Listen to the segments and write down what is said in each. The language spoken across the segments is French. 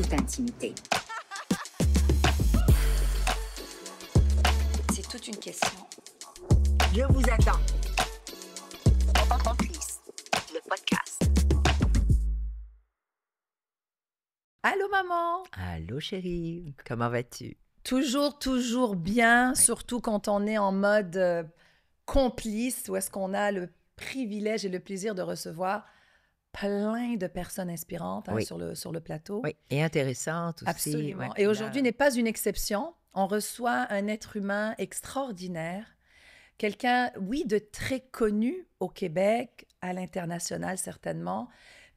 toute intimité. C'est toute une question. Je vous attends. Complice, le podcast. Allô, maman? Allô, chérie, comment vas-tu? Toujours bien, Ouais. surtout quand on est en mode complice, où est-ce qu'on a le privilège et le plaisir de recevoir plein de personnes inspirantes Oui. sur le plateau. Oui, et intéressante aussi. Absolument. ouais. Et aujourd'hui n'est pas une exception. On reçoit un être humain extraordinaire, quelqu'un, oui, de très connu au Québec, à l'international certainement,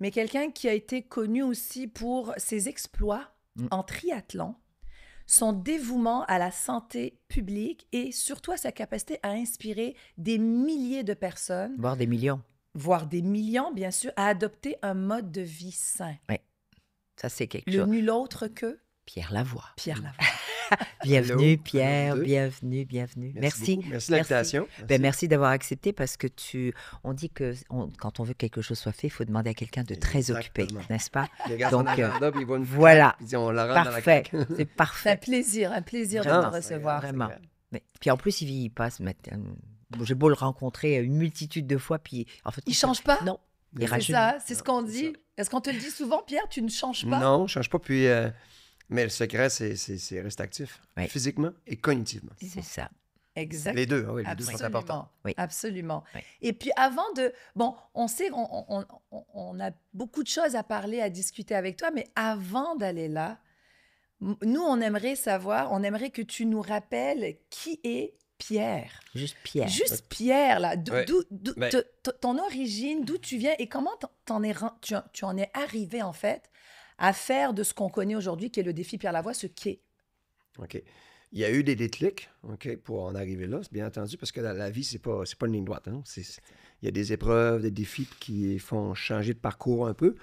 mais quelqu'un qui a été connu aussi pour ses exploits en triathlon, son dévouement à la santé publique et surtout à sa capacité à inspirer des milliers de personnes, Boire des millions. voire des millions, bien sûr, à adopter un mode de vie sain. Ça, c'est quelque Le chose. nul autre que Pierre Lavoie. Pierre Lavoie. Bienvenue, Hello. Pierre. Hello. Bienvenue. Merci. Beaucoup. Merci de l'invitation. Merci d'avoir accepté parce que on dit que quand on veut que quelque chose soit fait, il faut demander à quelqu'un de très occupé, Exactement. n'est-ce pas? Il regarde Donc, son agenda, puis il voit une voilà. craque, puis il dit, on la rentre dans la Parfait. craque. C'est C'est parfait. un plaisir de Vraiment, te recevoir. Vraiment. Mais, puis en plus, il vieillit pas ce matin. J'ai beau le rencontrer une multitude de fois, puis en fait, Il change pas? Non. Il C'est rajeunit. ça, c'est ce qu'on c'est dit. Est-ce qu'on te le dit souvent, Pierre? Tu ne changes pas? Non, je ne change pas. Puis, mais le secret, c'est rester actif, Oui. physiquement et cognitivement. C'est ça. Exact. Les deux, oui, les deux sont Absolument. importants. Oui. Absolument. Oui. Et puis avant de... Bon, on sait, on a beaucoup de choses à parler, à discuter avec toi, mais avant d'aller là, nous, on aimerait savoir, on aimerait que tu nous rappelles qui est Pierre. Juste Pierre. Juste Pierre, là. Ouais. Ben- Ton origine, d'où tu viens et comment tu en es arrivé, en fait, à faire de ce qu'on connaît aujourd'hui, qui est le défi Pierre Lavoie, ce qu'est. OK. Il y a eu des déclics, OK, pour en arriver là, c'est bien entendu, parce que la vie, c'est pas une ligne droite. Hein. Il y a des épreuves, des défis qui font changer de parcours un peu.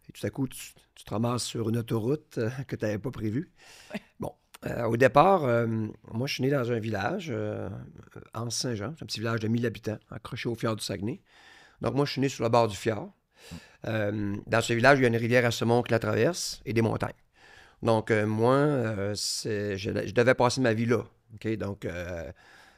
Et tout à coup, tu te ramasses sur une autoroute que tu n'avais pas prévue. Bon, au départ, moi, je suis né dans un village, Anse-Saint-Jean, c'est un petit village de 1000 habitants, accroché au fjord du Saguenay. Donc, moi, je suis né sur le bord du fjord. Dans ce village, il y a une rivière à Semont qui la traverse et des montagnes. Donc, moi, je devais passer ma vie là. OK? Donc,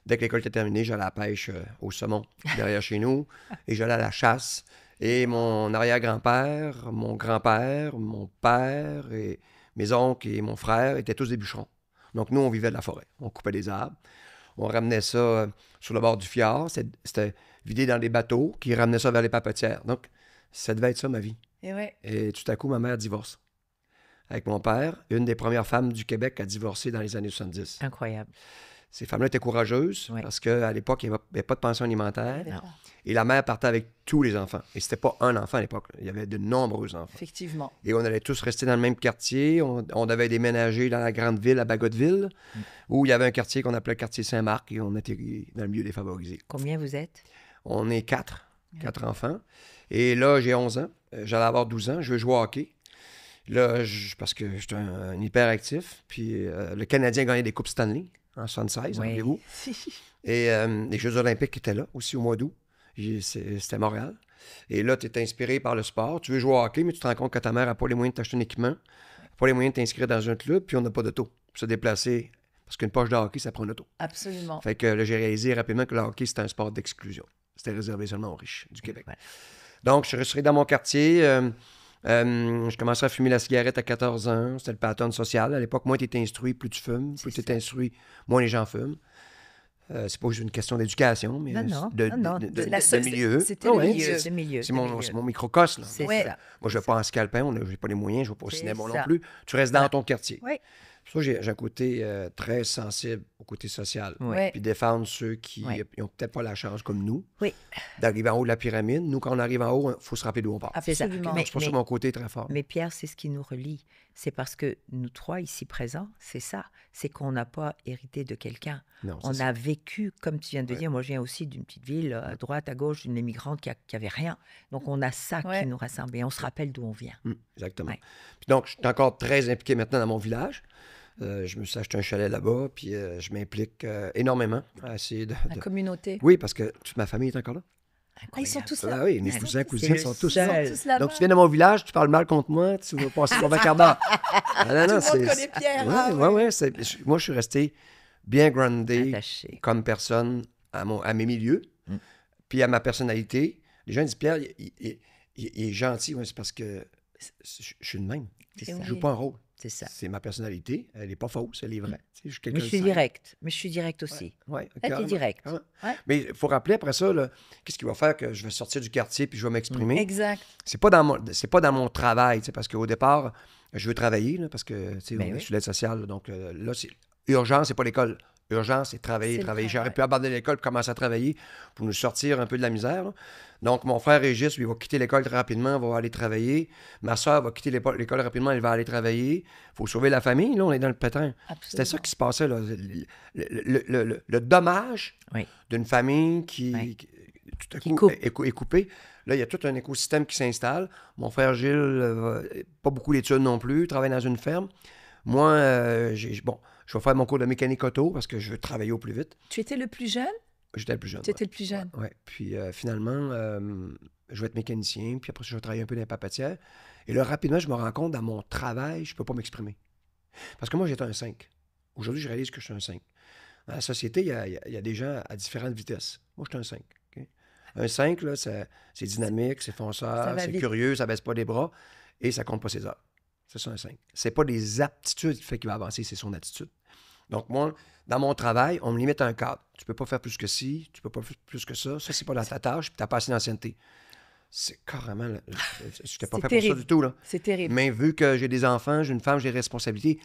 dès que l'école était terminée, j'allais à la pêche au saumon derrière chez nous et j'allais à la chasse. Et mon arrière-grand-père, mon grand-père, mon père et mes oncles et mon frère étaient tous des bûcherons. Donc, nous, on vivait de la forêt. On coupait des arbres. On ramenait ça sur le bord du fjord. C'était vidé dans des bateaux qui ramenaient ça vers les papetières. Donc, ça devait être ça, ma vie. Et ouais. Et tout à coup, ma mère divorce avec mon père, une des premières femmes du Québec à divorcer dans les années 70. Incroyable. Ces femmes-là étaient courageuses Oui. parce qu'à l'époque, il n'y avait pas de pension alimentaire. Non. Et la mère partait avec tous les enfants. Et c'était pas un enfant à l'époque. Il y avait de nombreux enfants. Effectivement. Et on allait tous rester dans le même quartier. On devait déménager dans la grande ville, à Bagotville, où il y avait un quartier qu'on appelait le quartier Saint-Marc et on était dans le milieu défavorisé. Combien vous êtes? On est quatre enfants. Et là, j'ai 11 ans. J'allais avoir 12 ans. Je veux jouer au hockey. Là, parce que j'étais un hyperactif. Puis le Canadien gagnait des Coupes Stanley en 76, Oui. rappelez-vous. Et les Jeux olympiques étaient là aussi au mois d'août. C'était Montréal. Et là, tu es inspiré par le sport. Tu veux jouer au hockey, mais tu te rends compte que ta mère n'a pas les moyens de t'acheter un équipement, pas les moyens de t'inscrire dans un club, puis on n'a pas d'auto. Pour se déplacer, parce qu'une poche de hockey, ça prend un auto. Absolument. Fait que là, j'ai réalisé rapidement que le hockey, c'était un sport d'exclusion. C'était réservé seulement aux riches du Québec. Voilà. Donc, je suis resté dans mon quartier. Je commençais à fumer la cigarette à 14 ans. C'était le pattern social. À l'époque, moins tu es instruit, plus tu fumes. Plus tu es instruit, moins les gens fument. C'est pas juste une question d'éducation, mais Non. de milieu. C'était Ah le ouais, milieu. C'est milieu. C'est mon microcosme. là. C'est Ouais. ça. Moi, je vais pas en scalpin, je n'ai pas les moyens, je ne vais pas au C'est cinéma non ça. plus. Tu restes dans ton quartier. Oui. Ça, j'ai un côté très sensible au côté social. Oui. Ouais. Puis défendre ceux qui Oui. n'ont peut-être pas la chance, comme nous, Oui. d'arriver en haut de la pyramide. Nous, quand on arrive en haut, il faut se rappeler d'où on part. C'est ça. Absolument. Mais- C'est pour ça que mon côté est très fort. Mais Pierre, c'est ce qui nous relie. C'est parce que nous trois ici présents, c'est ça. C'est qu'on n'a pas hérité de quelqu'un. Non, c'est On ça. a vécu, comme tu viens de dire, moi je viens aussi d'une petite ville, à droite, à gauche, d'une immigrante qui avait rien. Donc on a ça Ouais. qui nous rassemble et on se rappelle d'où on vient. Exactement. Ouais. Puis donc, je suis encore très impliqué maintenant dans mon village. Je me suis acheté un chalet là-bas, puis je m'implique énormément à essayer de... La communauté. Oui, parce que toute ma famille est encore là. Ah, ils sont tous Ah là. oui, mes Ils sont cousins, tous- cousines le sont tous seul. là. Ils sont tous là-bas. Donc, tu viens de mon village, tu parles mal contre moi, tu vas passer ton quart d'heure. Ah, non, Tout le monde connaît Pierre. Ouais, Ah, ouais. Moi, je suis resté bien groundé Attaché. comme personne à mes milieux, puis à ma personnalité. Les gens disent, Pierre, il est gentil. Ouais, c'est parce que je suis le même. C'est Je ça. ne joue pas un rôle. C'est ça. C'est ma personnalité. Elle n'est pas fausse, elle est vraie. Tu sais, je suis quelqu'un Mais je suis de simple. direct. Mais je suis direct aussi. Ouais, Là, t'es carrément, direct. carrément. Ouais. Mais il faut rappeler après ça, là, qu'est-ce qui va faire que je vais sortir du quartier puis je vais m'exprimer. Exact. C'est pas dans mon travail, tu sais, parce qu'au départ, je veux travailler, là, parce que tu sais, Ben on est oui. sur l'aide sociale. Là, donc là, c'est urgence, c'est pas l'école. Urgence, c'est travailler, C'est le travailler. J'aurais travail. pu abandonner l'école et commencer à travailler pour nous sortir un peu de la misère. Là. Donc, mon frère Régis, lui, va quitter l'école très rapidement, va aller travailler. Ma soeur va quitter l'école rapidement, elle va aller travailler. Il faut sauver la famille, là, on est dans le pétrin. C'était ça qui se passait, là. Le dommage Oui. d'une famille qui, Ouais. tout à Qui coup, coupe. est coupée. Là, il y a tout un écosystème qui s'installe. Mon frère Gilles, pas beaucoup d'études non plus, travaille dans une ferme. Moi, je vais faire mon cours de mécanique auto parce que je veux travailler au plus vite. Tu étais le plus jeune? J'étais le plus jeune. Tu étais le plus jeune. Ouais. Puis finalement, je vais être mécanicien, puis après ça, je vais travailler un peu dans les papetières. Et là, rapidement, je me rends compte, dans mon travail, je ne peux pas m'exprimer. Parce que moi, j'étais un 5. Aujourd'hui, je réalise que je suis un 5. Dans la société, il y a des gens à différentes vitesses. Moi, je suis un 5. OK? Un 5, là, c'est dynamique, c'est Ça fonceur, va c'est vite. curieux, ça baisse pas les bras et ça compte pas ses heures. C'est ça, un 5. C'est pas des aptitudes qui fait qu'il va avancer, c'est son attitude. Donc, moi, dans mon travail, on me limite un cadre. Tu peux pas faire plus que ci, tu peux pas faire plus que ça. Ça, c'est pas dans ta tâche, puis t'as pas assez d'ancienneté. C'est carrément... Je n'étais pas C'est fait terrible. pour ça du tout, là. C'est terrible. Mais vu que j'ai des enfants, j'ai une femme, j'ai des responsabilités,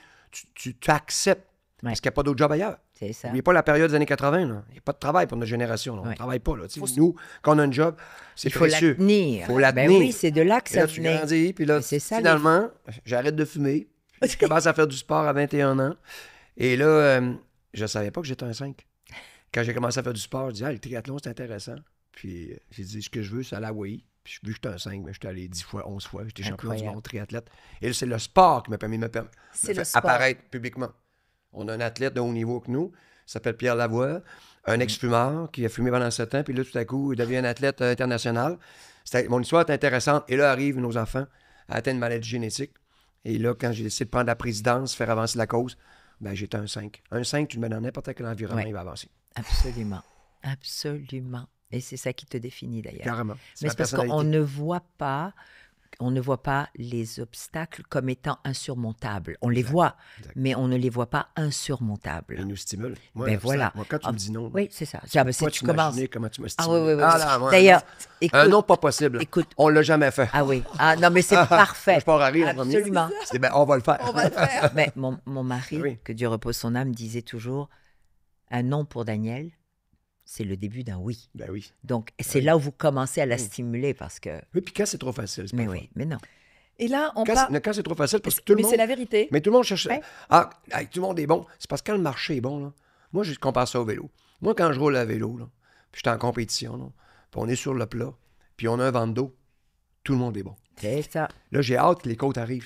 tu acceptes. Ouais. Parce qu'il n'y a pas d'autre job ailleurs. C'est ça. N'oubliez pas la période des années 80. là. Il n'y a pas de travail pour notre génération. Là. On ne Ouais. travaille pas. Là. Tu sais, nous, quand on a un job, c'est Il faut la précieux. tenir. Faut la Ben tenir. oui, c'est de là que Et ça là, tu venait. grandis, puis là, Mais c'est ça, finalement, j'arrête de fumer. Puis je commence à faire du sport à 21 ans. Et là, je ne savais pas que j'étais un 5. Quand j'ai commencé à faire du sport, je disais, le triathlon, c'est intéressant. Puis j'ai dit, ce que je veux, c'est aller à Hawaii. Puis vu que j'étais un 5, ben, j'étais allé 10 fois, 11 fois. J'étais champion du Incroyable. monde triathlète. Et là, c'est le sport qui m'a permis de me C'est le faire sport. apparaître publiquement. On a un athlète de haut niveau que nous, il s'appelle Pierre Lavoie, un ex-fumeur qui a fumé pendant 7 ans, puis là, tout à coup, il devient un athlète international. Mon histoire est intéressante. Et là, arrivent nos enfants à atteindre une maladie génétique. Et là, quand j'ai décidé de prendre la présidence, faire avancer la cause, ben j'étais un 5. Un 5, tu le mets dans n'importe quel environnement, Ouais. il va avancer. Absolument. Absolument. Et c'est ça qui te définit d'ailleurs. Carrément. Mais ma c'est parce qu'on personnalité. ne voit pas les obstacles comme étant insurmontables. On les voit, Exact. mais on ne les voit pas insurmontables. Il nous stimule. Moi, Ben l'obstacle, voilà. moi, quand tu Ah, me dis non, Oui, c'est ça. Ah, ben, toi, tu commences. comment tu me Ah stimules. oui, oui, oui. là, moi, D'ailleurs, un écoute. non pas possible. Écoute. On l'a jamais fait. Ah oui. Ah non, mais c'est parfait. Je pars à rire en premier. Absolument. C'est ben, on va le faire. On va le faire. Mais mon mari, Oui. que Dieu repose son âme, disait toujours un non pour Daniel, c'est le début d'un oui. Ben oui. Donc, c'est là où vous commencez à la Oui. stimuler parce que. Oui, puis quand c'est trop facile, c'est pas Mais le oui, mais non. Et là, on fun. parle... Quand c'est trop facile, parce que tout le Mais monde... c'est la vérité. Mais tout le monde cherche... Ouais. Ah, hey, tout le monde est bon. C'est parce que quand le marché est bon, là, moi, je compare ça au vélo. Moi, quand je roule à vélo, là, puis je suis en compétition, là, puis on est sur le plat, puis on a un vent d'eau, tout le monde est bon. C'est ça. Là, j'ai hâte que les côtes arrivent.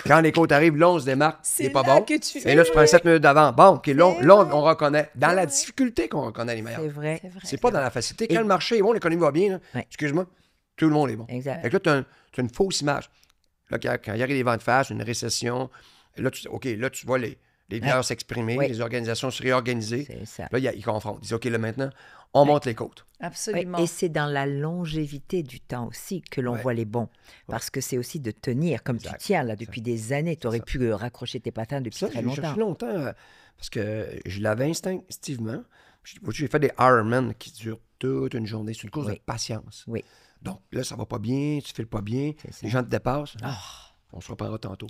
Quand les côtes arrivent, là, on se démarque. C'est C'est pas là bon. que tu... Et là, je prends 7 minutes d'avant. Bon, OK, là, C'est là, vrai. on reconnaît. Dans C'est la vrai. difficulté qu'on reconnaît les meilleurs. C'est vrai. C'est vrai. C'est pas dans la facilité. Quand Et- le marché est bon, l'économie va bien, là, Ouais. excuse-moi, tout le monde est bon. Exact. Fait que là, tu as une fausse image. Là, quand il y a des vents de face, une récession, là, tu vois les leaders s'exprimer, Oui. les organisations se réorganiser. C'est ça. Là, ils confrontent. Ils disent, OK, là, maintenant, on monte les côtes. Ouais, Absolument. et c'est dans la longévité du temps aussi que l'on Ouais. voit les bons. Parce que c'est aussi de tenir, comme Exact. tu tiens là depuis des années. Tu aurais ça. pu raccrocher tes patins depuis Ça, très j'ai longtemps. cherché longtemps parce que je l'avais instinctivement. J'ai fait des Ironman qui durent toute une journée. C'est une course Oui. de patience. Oui. Donc, là, ça va pas bien, tu files pas bien, C'est ça. les gens te dépassent. Ah. On se reprendra tantôt.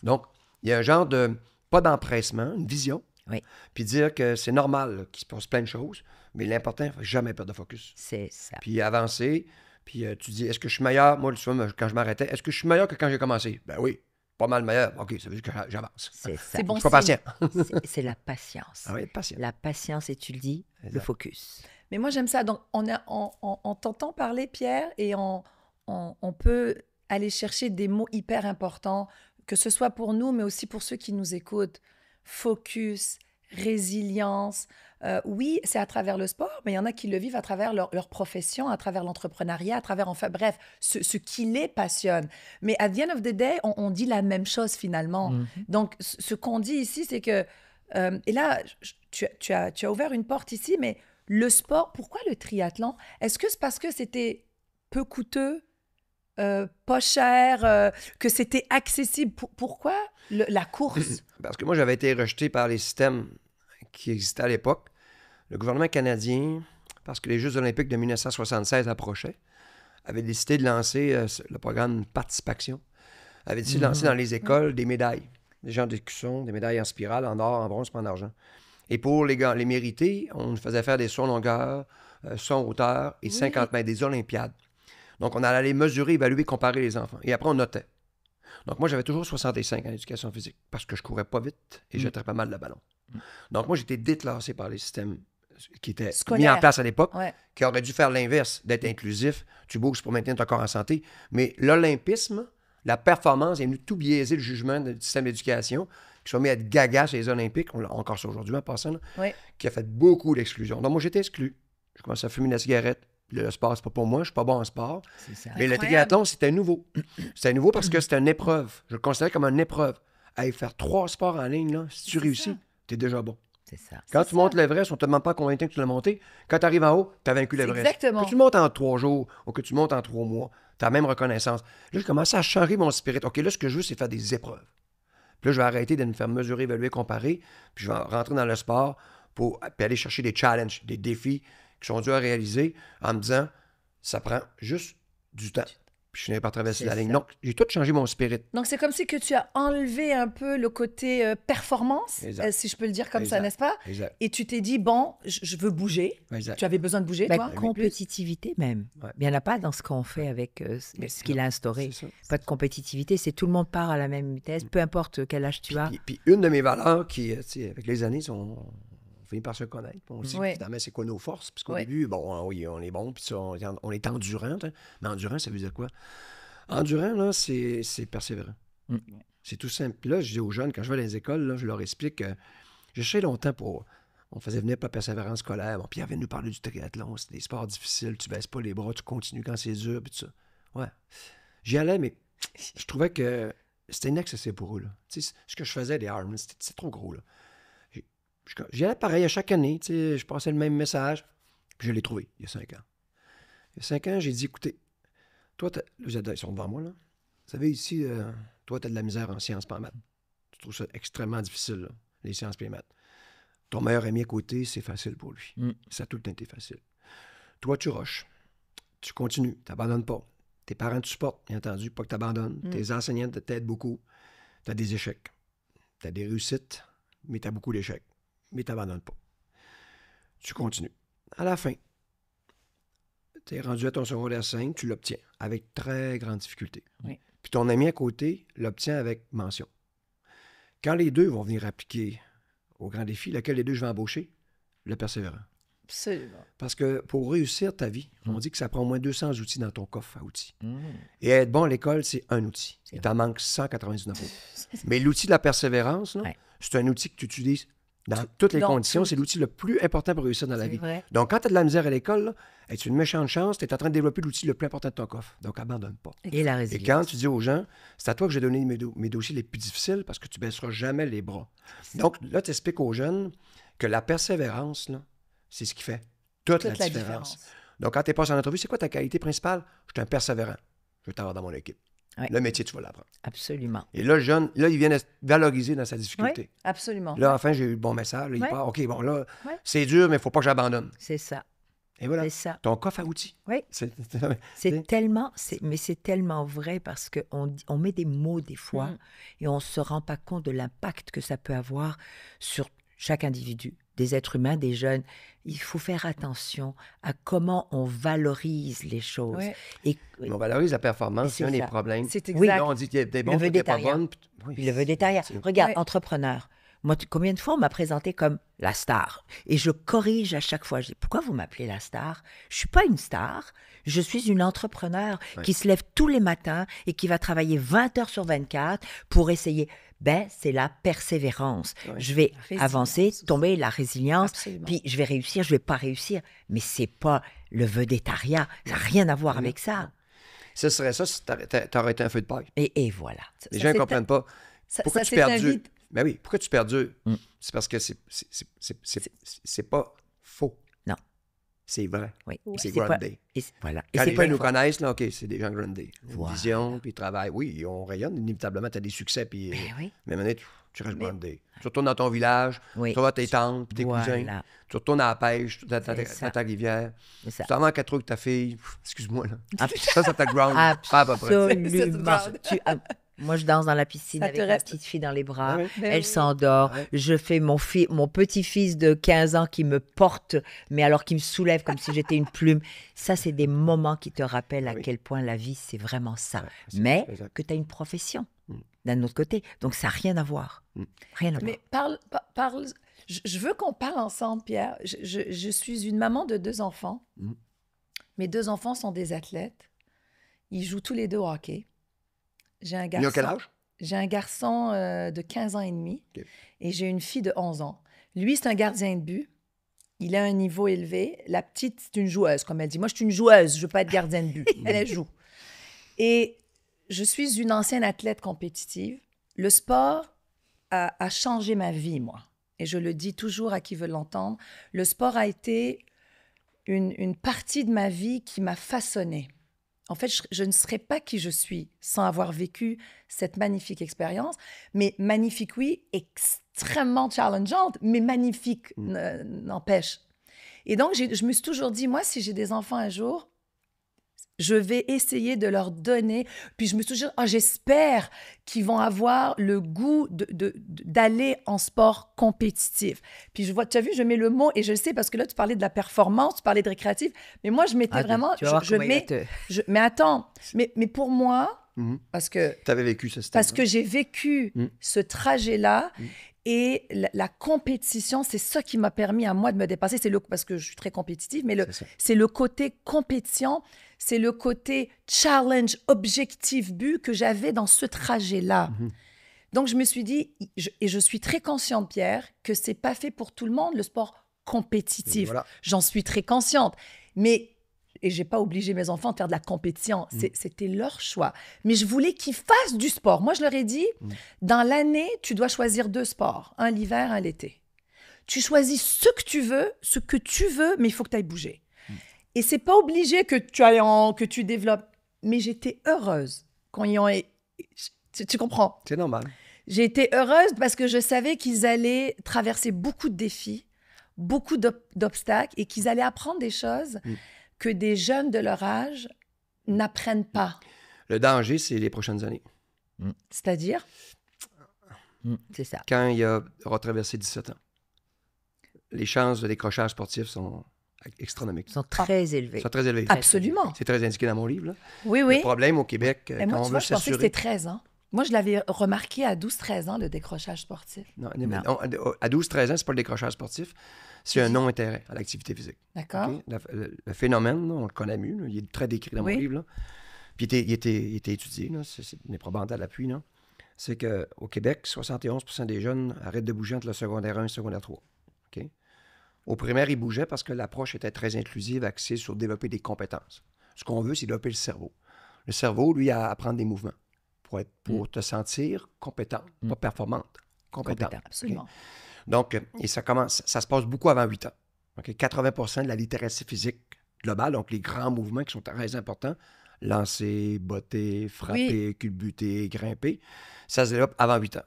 Donc, il y a un genre de, pas d'empressement, une vision. Oui. Puis dire que c'est normal là, qu'il se passe plein de choses, mais l'important, il ne faut jamais perdre de focus. C'est ça. Puis avancer, puis tu dis, est-ce que je suis meilleur? Moi, souvent, quand je m'arrêtais, est-ce que je suis meilleur que quand j'ai commencé? Ben oui, pas mal meilleur. OK, ça veut dire que j'avance. C'est ça. C'est bon Je suis pas signe. patient. C'est la patience. Ah oui, être patient. La patience, et tu le dis, le Exact. focus. Mais moi, j'aime ça. Donc, on t'entend parler, Pierre, et on peut aller chercher des mots hyper importants, que ce soit pour nous, mais aussi pour ceux qui nous écoutent. Focus, résilience, oui, c'est à travers le sport, mais il y en a qui le vivent à travers leur profession, à travers l'entrepreneuriat, à travers, enfin bref, ce qui les passionne. Mais at the end of the day, on dit la même chose finalement. Donc, ce qu'on dit ici, c'est que, et là, tu as ouvert une porte ici, mais le sport, pourquoi le triathlon? Est-ce que c'est parce que c'était peu coûteux, pas cher, que c'était accessible? Pourquoi la course? Parce que moi, j'avais été rejeté par les systèmes qui existaient à l'époque. Le gouvernement canadien, parce que les Jeux olympiques de 1976 approchaient, avait décidé de lancer le programme Participation. Avait décidé de lancer dans les écoles des médailles. Des gens d'écusson, des médailles en spirale, en or, en bronze, pas en argent. Et pour les mérités, on nous faisait faire des sauts en longueur, sauts en hauteur et 50 mètres, des Olympiades. Donc, on allait mesurer, évaluer, comparer les enfants. Et après, on notait. Donc, moi, j'avais toujours 65 en éducation physique parce que je courais pas vite et j'étais pas mal le ballon. Donc, moi, j'étais déclassé par les systèmes qui étaient mis en place à l'époque, qui auraient dû faire l'inverse, d'être inclusif. Tu bouges pour maintenir ton corps en santé. Mais l'olympisme, la performance est venue tout biaiser le jugement du système d'éducation, qui sont mis à être gaga sur les Olympiques, on l'a encore ça aujourd'hui en passant, là, qui a fait beaucoup d'exclusion. Donc, moi, j'étais exclu. Je commençais à fumer la cigarette. Le sport, c'est pas pour moi, je suis pas bon en sport. Mais le triathlon, c'était nouveau. C'était nouveau parce que c'était une épreuve. Je le considérais comme une épreuve. Aller faire 3 sports en ligne, là, si tu réussis, t'es déjà bon. C'est ça. Quand tu montes l'Everest, on ne te demande pas combien de temps que tu l'as monté. Quand tu arrives en haut, tu as vaincu l'Everest. Exactement. Que tu montes en 3 jours ou que tu montes en 3 mois, tu as la même reconnaissance. Là, j'ai commencé à changer mon spirit. OK, là, ce que je veux, c'est faire des épreuves. Puis là, je vais arrêter de me faire mesurer, évaluer, comparer. Puis je vais rentrer dans le sport pour aller chercher des challenges, des défis qui sont durs à réaliser en me disant, ça prend juste du temps. Puis je finis par traverser la ligne. Donc, j'ai tout changé mon spirit. Donc, c'est comme si que tu as enlevé un peu le côté performance, si je peux le dire comme ça, n'est-ce pas? Exact. Et tu t'es dit, bon, je veux bouger. Exact. Tu avais besoin de bouger, toi? Compétitivité même. Ouais. Il n'y en a pas dans ce qu'on fait avec ce qu'il a instauré. C'est ça. Pas de compétitivité, c'est tout le monde part à la même vitesse, peu importe quel âge tu as. Puis une de mes valeurs qui, avec les années, on finit par se connaître. On sait finalement c'est quoi nos forces. Parce qu'au début, bon, oui, on est bon, puis on est endurant. Mais endurant, ça veut dire quoi? Endurant, là, c'est persévérant. C'est tout simple. Puis là, je dis aux jeunes, quand je vais dans les écoles, là, je leur explique que j'ai cherché longtemps pour... On faisait venir pour la persévérance scolaire. Bon, puis il avait nous parler du triathlon. C'est des sports difficiles. Tu baisses pas les bras, tu continues quand c'est dur, puis tout ça. Ouais. J'y allais, mais je trouvais que c'était inaccessible pour eux. Là. Tu sais, ce que je faisais, des Ironman, c'était trop gros. Là. J'y allais pareil à chaque année. Tu sais, je passais le même message. Puis je l'ai trouvé il y a 5 ans. Il y a 5 ans, j'ai dit, écoutez, toi, ils sont devant moi, là. Vous savez, ici, toi, tu as de la misère en sciences, pas en maths. Tu trouves ça extrêmement difficile, là, les sciences et les maths. Ton meilleur ami à côté, c'est facile pour lui. Ça a tout le temps été facile. Toi, tu rushes. Tu continues. Tu n'abandonnes pas. Tes parents te supportent, bien entendu, pas que tu abandonnes. Tes enseignants t'aident beaucoup. Tu as des échecs. Tu as des réussites, mais tu as beaucoup d'échecs. Mais tu n'abandonnes pas. Tu continues. À la fin, tu es rendu à ton secondaire 5, tu l'obtiens avec très grande difficulté. Oui. Puis ton ami à côté l'obtient avec mention. Quand les deux vont venir appliquer au grand défi, lequel des deux je vais embaucher? Le persévérant. Absolument. Parce que pour réussir ta vie, on dit que ça prend au moins 200 outils dans ton coffre à outils. Et être bon à l'école, c'est un outil. Il t'en manque 199 autres. Mais l'outil de la persévérance, là, c'est un outil que tu utilises dans toutes les conditions. C'est l'outil le plus important pour réussir dans la vie. Vrai. Donc, quand tu as de la misère à l'école, là, es-tu une méchante chance, tu es en train de développer l'outil le plus important de ton coffre. Donc, abandonne pas. Et la Et résilience. quand tu dis aux gens, c'est à toi que j'ai donné mes dossiers les plus difficiles parce que tu ne baisseras jamais les bras. Donc, là, tu expliques aux jeunes que la persévérance, là, c'est ce qui fait toute la différence. Donc, quand tu passes en entrevue, c'est quoi ta qualité principale? Je suis un persévérant. Je veux t'avoir dans mon équipe. Ouais. Le métier, tu vas l'apprendre. Absolument. Et là, le jeune, là, il vient de se valoriser dans sa difficulté. Oui, absolument. Là, enfin, j'ai eu le bon message. Là, il Ouais. part. OK, bon, là, Ouais. c'est dur, mais il ne faut pas que j'abandonne. C'est ça. Et voilà. C'est ça. Ton coffre à outils. Oui. C'est tellement, mais c'est tellement vrai parce qu'on met des mots des fois et on ne se rend pas compte de l'impact que ça peut avoir sur chaque individu, des êtres humains, des jeunes. Il faut faire attention à comment on valorise les choses. Ouais. Et On valorise la performance, c'est un des ça. problèmes. C'est Oui. exact. Là, on dit que t'es bon, Le toi, t'es pas végétarien. bonne. Oui. puis le végétarien. C'est- Regarde, Ouais. entrepreneur. Moi, combien de fois on m'a présenté comme la star? Et je corrige à chaque fois. Je dis, pourquoi vous m'appelez la star? Je ne suis pas une star. Je suis une entrepreneur qui se lève tous les matins et qui va travailler 20 heures sur 24 pour essayer. ben c'est la persévérance. Ouais. Je vais Résilience avancer, aussi. tomber, la résilience, Absolument. puis je vais réussir, je vais pas réussir. Mais c'est pas le vedettariat. Ça n'a rien à voir Non. avec ça. Ce serait ça si t'aurais été un feu de paille. Et voilà. Les gens ne comprennent pas. Pourquoi tu perdures? Ben oui, pourquoi tu perdures? C'est parce que c'est pas faux. Non. C'est vrai. Oui. C'est pas- groundé. Voilà. Quand les pas gens nous une- connaissent, là, OK, c'est des gens groundés. Une Voilà. vision, puis ils travaillent. Oui, on rayonne. Inévitablement, tu as des succès, puis... Ben oui. Mais à un moment donné, tu restes groundé. Tu retournes dans ton village, Oui. tu vas à tes tantes, puis tes cousins. Voilà. Tu retournes à la pêche, dans C'est ça. ta rivière. C'est ça. Tu t'en vas en 4 roues avec ta fille. Excuse-moi, là. Ab- Ça t'a ground. Pas à peu près. Absolument. Moi, je danse dans la piscine Ça avec te ma reste. petite fille dans les bras. Ah oui. Ben Elle oui. s'endort. Ouais. Je fais mon petit-fils de 15 ans qui me porte, mais alors qui me soulève comme si j'étais une plume. Ça, c'est des moments qui te rappellent à Oui. quel point la vie, c'est vraiment ça. Ouais, c'est- Mais exact. que tu as une profession d'un autre côté. Donc, ça n'a rien à voir. Rien à voir. Mais parle. Je veux qu'on parle ensemble, Pierre. Je suis une maman de 2 enfants. Mhm. Mes 2 enfants sont des athlètes. Ils jouent tous les deux au hockey. J'ai un Ils garçon. ont quel âge? J'ai un garçon de 15 ans et demi OK. et j'ai une fille de 11 ans. Lui, c'est un gardien de but. Il a un niveau élevé. La petite, c'est une joueuse, comme elle dit. Moi, je suis une joueuse, je ne veux pas être gardien de but. Elle joue. Et je suis une ancienne athlète compétitive. Le sport a changé ma vie, moi. Et je le dis toujours à qui veut l'entendre. Le sport a été une partie de ma vie qui m'a façonnée. En fait, je ne serais pas qui je suis sans avoir vécu cette magnifique expérience. Mais magnifique, oui, extrêmement challengeante, mais magnifique, n'empêche. Et donc, je me suis toujours dit, moi, si j'ai des enfants un jour, je vais essayer de leur donner. Puis je me suis toujours dit, j'espère qu'ils vont avoir le goût d'aller en sport compétitif. Puis je vois, tu as vu, je mets le mot, et je le sais parce que là, tu parlais de la performance, tu parlais de récréatif, mais moi, je mettais vraiment... Tu vas voir comment il va te- Mais attends, mais pour moi, Mhm. parce que Tu avais vécu ce stade. parce que j'ai vécu ce trajet-là et la compétition, c'est ça qui m'a permis à moi de me dépasser. Parce que je suis très compétitive, mais C'est ça. c'est le côté compétition, c'est le côté challenge, objectif, but que j'avais dans ce trajet-là. Donc, je me suis dit, et je suis très consciente, Pierre, que c'est pas fait pour tout le monde, le sport compétitif. Et voilà. J'en suis très consciente. Mais, et j'ai pas obligé mes enfants de faire de la compétition. C'était leur choix. Mais je voulais qu'ils fassent du sport. Moi, je leur ai dit, dans l'année, tu dois choisir 2 sports. Un l'hiver, un l'été. Tu choisis ce que tu veux, mais il faut que tu ailles bouger. Et c'est pas obligé que tu développes. Mais j'étais heureuse quand ils ont... Tu comprends? C'est normal. J'ai été heureuse parce que je savais qu'ils allaient traverser beaucoup de défis, beaucoup d'obstacles et qu'ils allaient apprendre des choses que des jeunes de leur âge n'apprennent pas. Le danger, c'est les prochaines années. C'est-à-dire? C'est ça. Quand il aura traversé 17 ans, les chances de décrochage sportif sont astronomiques. Ils sont très élevés. Ils sont très élevés. Absolument. C'est très indiqué dans mon livre. Là. Oui, oui. Le problème au Québec, Et quand moi, on tu veut vois, je pensais que s'assurer... c'était 13 ans. Moi, je l'avais remarqué à 12-13 ans, le décrochage sportif. Non, Non. à 12-13 ans, c'est pas le décrochage sportif, c'est un non-intérêt à l'activité physique. D'accord? OK? Le phénomène, là, on le connaît mieux, là, il est très décrit dans mon Oui. livre. Là. Puis il était étudié, là, c'est une probante à l'appui. Là. C'est qu'au Québec, 71% des jeunes arrêtent de bouger entre le secondaire 1 et le secondaire 3. OK? Au primaire, ils bougeaient parce que l'approche était très inclusive, axée sur développer des compétences. Ce qu'on veut, c'est développer le cerveau. Le cerveau, lui, a à apprendre des mouvements pour te sentir compétente, pas performante, compétente. Absolument. OK? Donc, et ça se passe beaucoup avant 8 ans. OK? 80% de la littératie physique globale, donc les grands mouvements qui sont très importants, lancer, botter, frapper, culbuter, grimper, ça se développe avant 8 ans.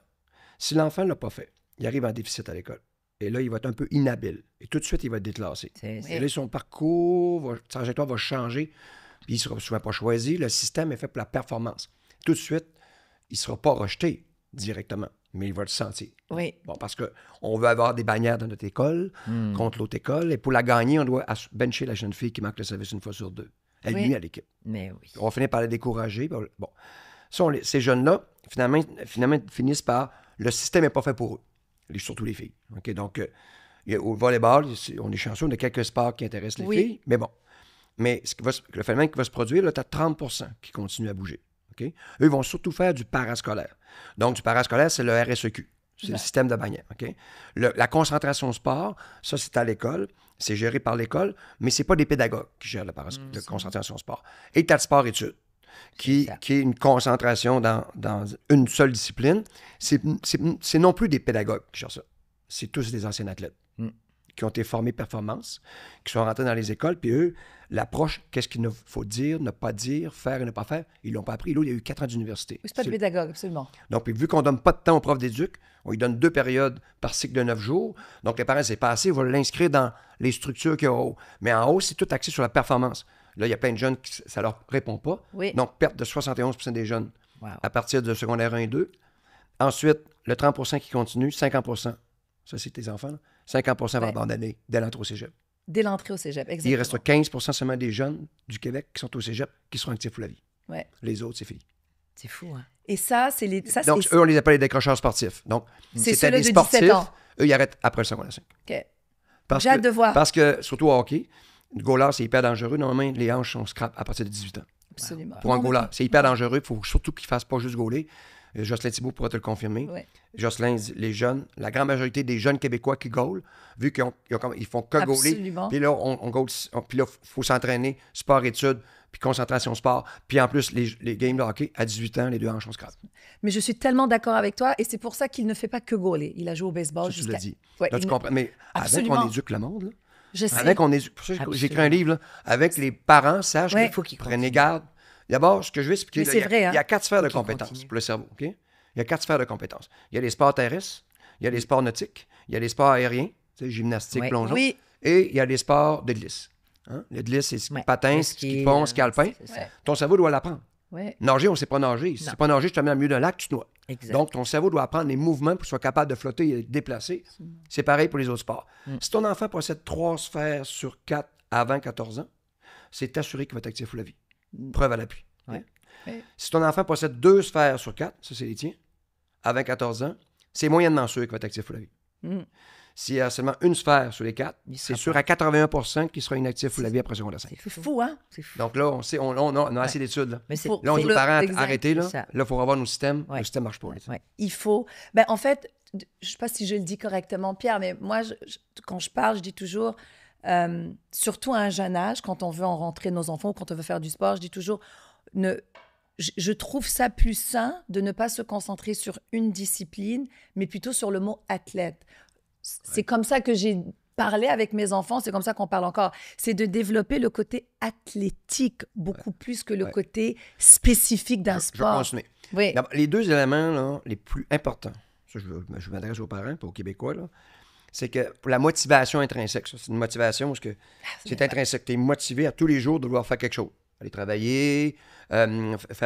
Si l'enfant ne l'a pas fait, il arrive en déficit à l'école. Et là, il va être un peu inhabile. Et tout de suite, il va être déclassé. Et là, son parcours, sa trajectoire va changer. Puis il ne sera souvent pas choisi. Le système est fait pour la performance. Tout de suite, il ne sera pas rejeté directement, mais il va le sentir. Oui. Bon, parce qu'on veut avoir des bannières dans notre école contre l'autre école. Et pour la gagner, on doit bencher la jeune fille qui manque le service une fois sur 2. Elle nuit à l'équipe. Mais oui. On va finir par la décourager. Bon, ces jeunes-là, finalement, finissent par... Le système n'est pas fait pour eux. Surtout les filles. OK? Donc, au volleyball, on est chanceux, on a quelques sports qui intéressent les filles, mais bon. Mais le phénomène qui va se produire, là, tu as 30% qui continuent à bouger. OK? Eux, ils vont surtout faire du parascolaire. Donc, du parascolaire, c'est le RSEQ. C'est le système de bannière. OK? La concentration sport, ça, c'est à l'école. C'est géré par l'école, mais ce n'est pas des pédagogues qui gèrent la concentration sport. Et tu as le sport-études, qui est une concentration dans une seule discipline. C'est non plus des pédagogues qui gèrent ça. C'est tous des anciens athlètes qui ont été formés performance, qui sont rentrés dans les écoles, puis eux, l'approche, qu'est-ce qu'il faut dire, ne pas dire, faire et ne pas faire, ils ne l'ont pas appris. Là, il y a eu 4 ans d'université. Oui, c'est pas de pédagogue, absolument. Donc, puis, vu qu'on ne donne pas de temps aux profs d'éduc, on lui donne 2 périodes par cycle de 9 jours. Donc, les parents, c'est pas assez, ils vont l'inscrire dans les structures qu'il y a en haut. Mais en haut, c'est tout axé sur la performance. Là, il y a plein de jeunes qui ça leur répond pas. Oui. Donc, perte de 71% des jeunes à partir de secondaire 1 et 2. Ensuite, le 30% qui continue, 50%. Ça, c'est tes enfants. Là. 50% vont abandonner dès l'entrée au cégep. Dès l'entrée au cégep, exactement. Il reste 15% seulement des jeunes du Québec qui sont au cégep, qui seront actifs pour la vie. Ouais. Les autres, c'est fini. C'est fou, hein? Et ça, c'est les... Ça, Donc, eux, on les appelle les décrocheurs sportifs. Donc, c'est c'était ceux-là des de sportifs. 17 ans. Eux, ils arrêtent après le secondaire 5. OK. Parce J'ai hâte que- de voir. Parce que, surtout au hockey, le goaler, c'est hyper dangereux. Normalement, les hanches sont scrap à partir de 18 ans. Absolument. Pour un goaler, c'est hyper dangereux. Il faut surtout qu'il ne fasse pas juste goaler. Jocelyn Thibault pourra te le confirmer. Ouais. Jocelyn, les jeunes, la grande majorité des jeunes Québécois qui goalent, vu qu'ils font que goaler, Absolument. puis là, on goal, puis là, il faut s'entraîner, sport-études, puis concentration sport. Puis en plus, les games de hockey, à 18 ans, les 2 hanches sont scrap. Mais je suis tellement d'accord avec toi et c'est pour ça qu'il ne fait pas que gauler. Il a joué au baseball Ça, tu jusqu'à... l'as dit. Ouais, Là, tu il- comprends. Mais Absolument. avec qu'on éduque le monde, là, Je sais. avec on éduque, pour ça, j'ai écrit un livre, là, avec les parents, sachent Ouais. qu'il faut qu'ils prennent garde. D'abord, ce que je vais expliquer, Mais là, c'est vrai, il y a hein. 4 sphères de Faut qu'ils compétences continuent. pour le cerveau. OK? Il y a 4 sphères de compétences. Il y a les sports terrestres, il y a les sports nautiques, il y a les sports aériens, tu sais, gymnastique, Ouais. plongeon, Oui. et il y a les sports de glisse. Hein? Le glisse, c'est ski Ouais. patin, Le ski ski, pont, ski alpin. c'est ça. Ouais. Ton cerveau doit l'apprendre. Ouais. Nager, on ne sait pas nager. Si tu ne sais pas nager, je te mets dans le milieu d'un lac, tu te noies. Exact. Donc, ton cerveau doit apprendre les mouvements pour qu'il soit capable de flotter et de déplacer. C'est pareil pour les autres sports. Si ton enfant possède 3 sphères sur 4 avant 14 ans, c'est assuré qu'il va être actif pour la vie. Preuve à l'appui. Ouais. Ouais. Si ton enfant possède 2 sphères sur 4, ça c'est les tiens, avant 14 ans, c'est moyennement sûr qu'il va être actif pour la vie. Mm. S'il y a seulement une sphère sur les 4, Il c'est sera sûr pas. à 81% qu'il sera inactif pour la vie après secondaire 5. C'est fou, hein? C'est fou. Donc là, on sait, on a assez d'études. Là. Mais c'est Faut- Là, on dit aux parents, exact, arrêtez, là. c'est ça. Là, il faut revoir nos systèmes. Ouais. Le système ne marche pas. là. ouais. Il faut... Ben, en fait, je ne sais pas si je le dis correctement, Pierre, mais moi, quand je parle, je dis toujours, surtout à un jeune âge, quand on veut en rentrer nos enfants ou quand on veut faire du sport, je dis toujours, je trouve ça plus sain de ne pas se concentrer sur une discipline, mais plutôt sur le mot athlète. C'est comme ça que j'ai parlé avec mes enfants, c'est comme ça qu'on parle encore. C'est de développer le côté athlétique beaucoup plus que le Ouais. côté spécifique d'un Je vais sport. continuer. Oui. D'abord, les 2 éléments là, les plus importants, ça, je m'adresse aux parents, pas aux Québécois, là, c'est que pour la motivation intrinsèque, ça, c'est une motivation parce que c'est intrinsèque. Tu es motivé à tous les jours de vouloir faire quelque chose. Aller travailler, faire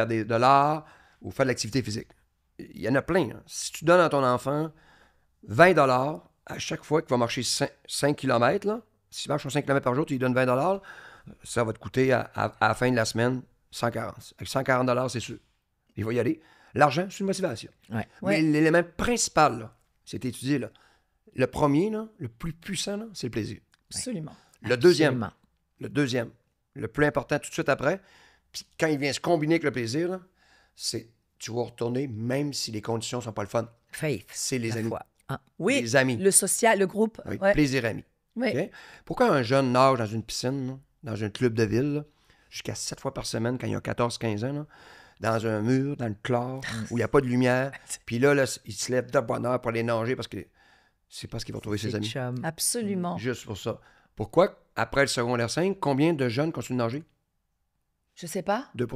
de l'art ou faire de l'activité physique. Il y en a plein. Là. Si tu donnes à ton enfant 20 à chaque fois qu'il va marcher 5 km, là, s'il marche 5 km par jour, tu lui donnes 20 ça va te coûter à la fin de la semaine 140. Avec 140 c'est sûr. Il va y aller. L'argent, c'est une motivation. Ouais. Ouais. Mais l'élément principal, là, c'est étudié. Là. Le premier, là, le plus puissant, là, c'est le plaisir. Absolument. Le deuxième, Absolument. le deuxième, le plus important tout de suite après, puis quand il vient se combiner avec le plaisir, là, c'est tu vas retourner même si les conditions ne sont pas le fun. Faith. C'est les la amis. foi. Ah, Oui, Les amis. le social, le groupe. Oui, Ouais. plaisir ami. Oui. OK? Pourquoi un jeune nage dans une piscine, là, dans un club de ville, là, jusqu'à 7 fois par semaine quand il a 14-15 ans, là, dans un mur, dans le chlore, où il n'y a pas de lumière, puis là, il se lève de bonne heure pour aller nager parce que c'est parce qu'il va trouver ses c'est amis. chum. Absolument. Juste pour ça. Pourquoi, après le secondaire 5, combien de jeunes continuent de nager? Je sais pas. 2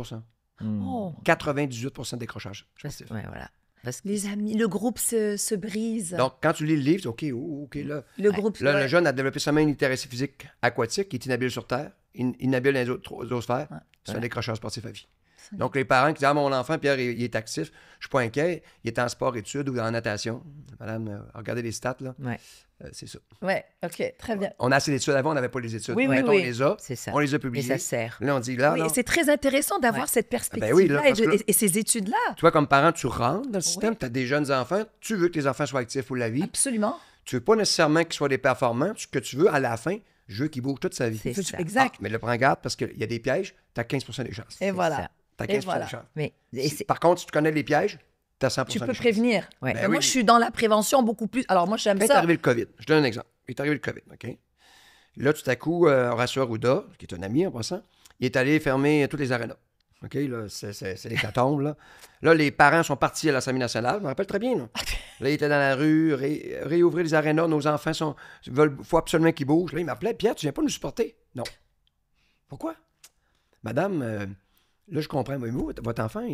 Oh. 98 de décrochage. Parce- ouais, voilà. Parce que Les amis, le groupe se brise. Donc, quand tu lis le livre, tu dis, OK, là. le groupe. Là, ouais. le jeune a développé seulement une littératie physique aquatique, qui est inhabile sur Terre, inhabile dans les autres sphères. Ouais. C'est un décrocheur sportif à vie. Donc, les parents qui disent, mon enfant, Pierre, il est actif, je ne suis pas inquiet, il est en sport-études ou en natation. Madame, regardez les stats, là. ouais, C'est ça. Ouais, OK, très bien. On a assez d'études avant, on n'avait pas les études. Oui, oui, Maintenant, oui. on les a. c'est ça. On les a Et publiées. ça sert. Là, on dit, là, Oui, là, et c'est très intéressant d'avoir Ouais. cette perspective-là Ben oui, là, et, parce que là- et ces études-là. toi, comme parent, tu rentres dans le système, Oui. tu as des jeunes enfants, tu veux que tes enfants soient actifs pour la vie. Absolument. Tu veux pas nécessairement qu'ils soient des performants. Ce que tu veux, à la fin, je veux qu'ils bougent toute sa vie. C'est ça. Exact. Mais le prends garde parce qu'il y a des pièges, tu as 15 des chances. Et voilà. ça. t'as Et 15% voilà. de chance. Mais, Par contre, si tu connais les pièges, t'as 100% Tu de peux chance. prévenir. Ouais. Mais Ben moi, oui. je suis dans la prévention beaucoup plus. Alors, moi, j'aime Quand est ça. arrivé le COVID, je donne un exemple. Il est arrivé le COVID, OK? Là, tout à coup, Horacio Arruda, qui est un ami en passant, il est allé fermer toutes les arénas. OK? Là, c'est l'hécatombe, là. Là, les parents sont partis à l'Assemblée nationale. Je me rappelle très bien, là. Là, ils étaient dans la rue, réouvrir les arénas. Nos enfants faut absolument qu'ils bougent. Là, il m'appelait. Pierre, tu viens pas nous supporter? Non. Pourquoi? Madame, là, je comprends. Mais vous, votre enfant,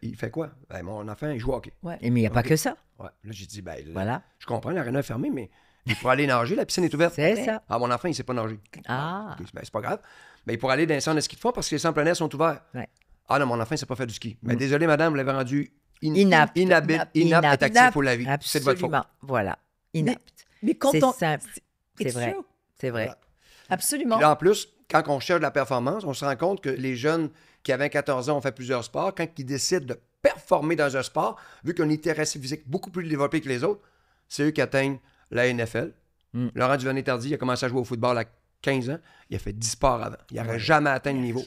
il fait quoi? Ben, mon enfant, il joue au hockey. mais il n'y a pas Ok. que ça. Ouais. Là, j'ai dit, ben, là, Voilà. je comprends, l'aréna est fermée, mais il pourra aller nager, la piscine est ouverte. C'est ça. Ah, mon enfant, il ne sait pas nager. Ah. Ok, ben, c'est pas grave. Mais il pourra aller dans les centres de ski de fond parce que les centres plein air sont ouverts. Ouais. Ah non, mon enfant, il ne sait pas faire du ski. Mais désolé, madame, vous l'avez rendu Inapte. inapte et actif pour la vie. C'est de votre faute. Absolument. Voilà. Inapte. Mais quand C'est on. simple. C'est It's vrai. true. C'est vrai. Voilà. Absolument. Puis là, en plus, quand on cherche de la performance, on se rend compte que les jeunes qui avaient 14 ans ont fait plusieurs sports. Quand ils décident de performer dans un sport, vu qu'on a une littératie physique beaucoup plus développée que les autres, c'est eux qui atteignent la NFL. Laurent Duvernay-Tardy, il a commencé à jouer au football à 15 ans. Il a fait 10 sports avant. Il n'aurait jamais atteint le niveau.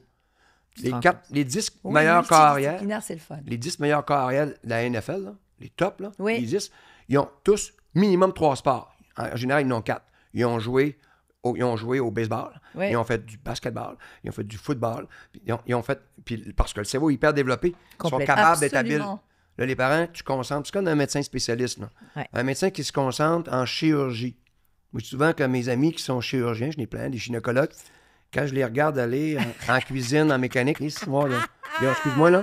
Les 10 Oui, meilleurs corps arrière, multidisciplinaire, c'est le fun. les 10 meilleurs corps arrière de la NFL, là, les tops, là, Oui. les 10, ils ont tous minimum 3 sports. En général, ils en ont 4. Ils ont joué au baseball, Oui. ils ont fait du basketball, ils ont fait du football, puis ils ont fait, puis parce que le cerveau est hyper développé, ils sont Complètement. capables d'être habiles. Absolument. Là, les parents, tu concentres, c'est comme un médecin spécialiste. Là. Ouais. Un médecin qui se concentre en chirurgie. Moi, je dis souvent que mes amis qui sont chirurgiens, je n'ai plein, des gynécologues, quand je les regarde aller en cuisine, en mécanique, excuse-moi, là, ils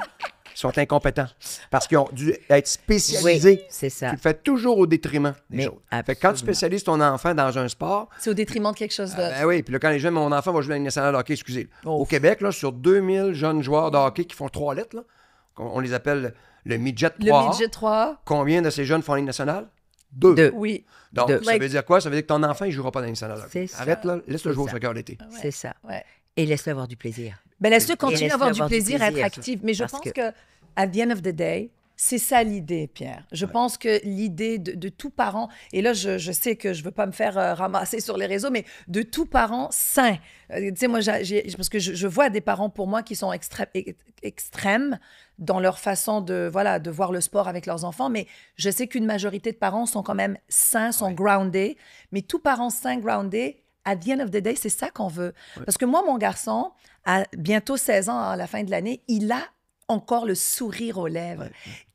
sont incompétents. Parce qu'ils ont dû être spécialisés. Oui, c'est ça. Tu le fais toujours au détriment des Mais choses. Fait que quand tu absolument. spécialises ton enfant dans un sport, C'est au détriment de quelque chose d'autre. ben oui, puis là, quand les jeunes, mon enfant va jouer à la Ligue nationale de hockey, excusez. Oh. Au Québec, là, sur 2000 jeunes joueurs de hockey qui font 3 lettres, là, on les appelle le midget 3. Le midget 3, Combien de ces jeunes font la Ligue nationale? 2. Deux. oui. Donc, Deux. ça veut dire quoi? Ça veut dire que ton enfant, il ne jouera pas dans la Ligue nationale. C'est ça. Arrête, là, laisse-le C'est jouer au ça. soccer l'été. C'est ça. Ouais. Et laisse-le avoir du plaisir. Ben, laisse-le Et continuer laisse-le à avoir du avoir du plaisir, à être plaisir, actif. Mais je parce pense que- que, at the end of the day, c'est ça l'idée, Pierre. Je pense que l'idée de tout parent, et là, je sais que je ne veux pas me faire ramasser sur les réseaux, mais de tout parent sain. Tu sais, moi, parce que je vois des parents, pour moi, qui sont extrêmes dans leur façon de voir le sport avec leurs enfants, mais je sais qu'une majorité de parents sont quand même sains, sont grounded, mais tout parent sain, grounded, at the end of the day, c'est ça qu'on veut. Parce que moi, mon garçon, à bientôt 16 ans à la fin de l'année, il a encore le sourire aux lèvres.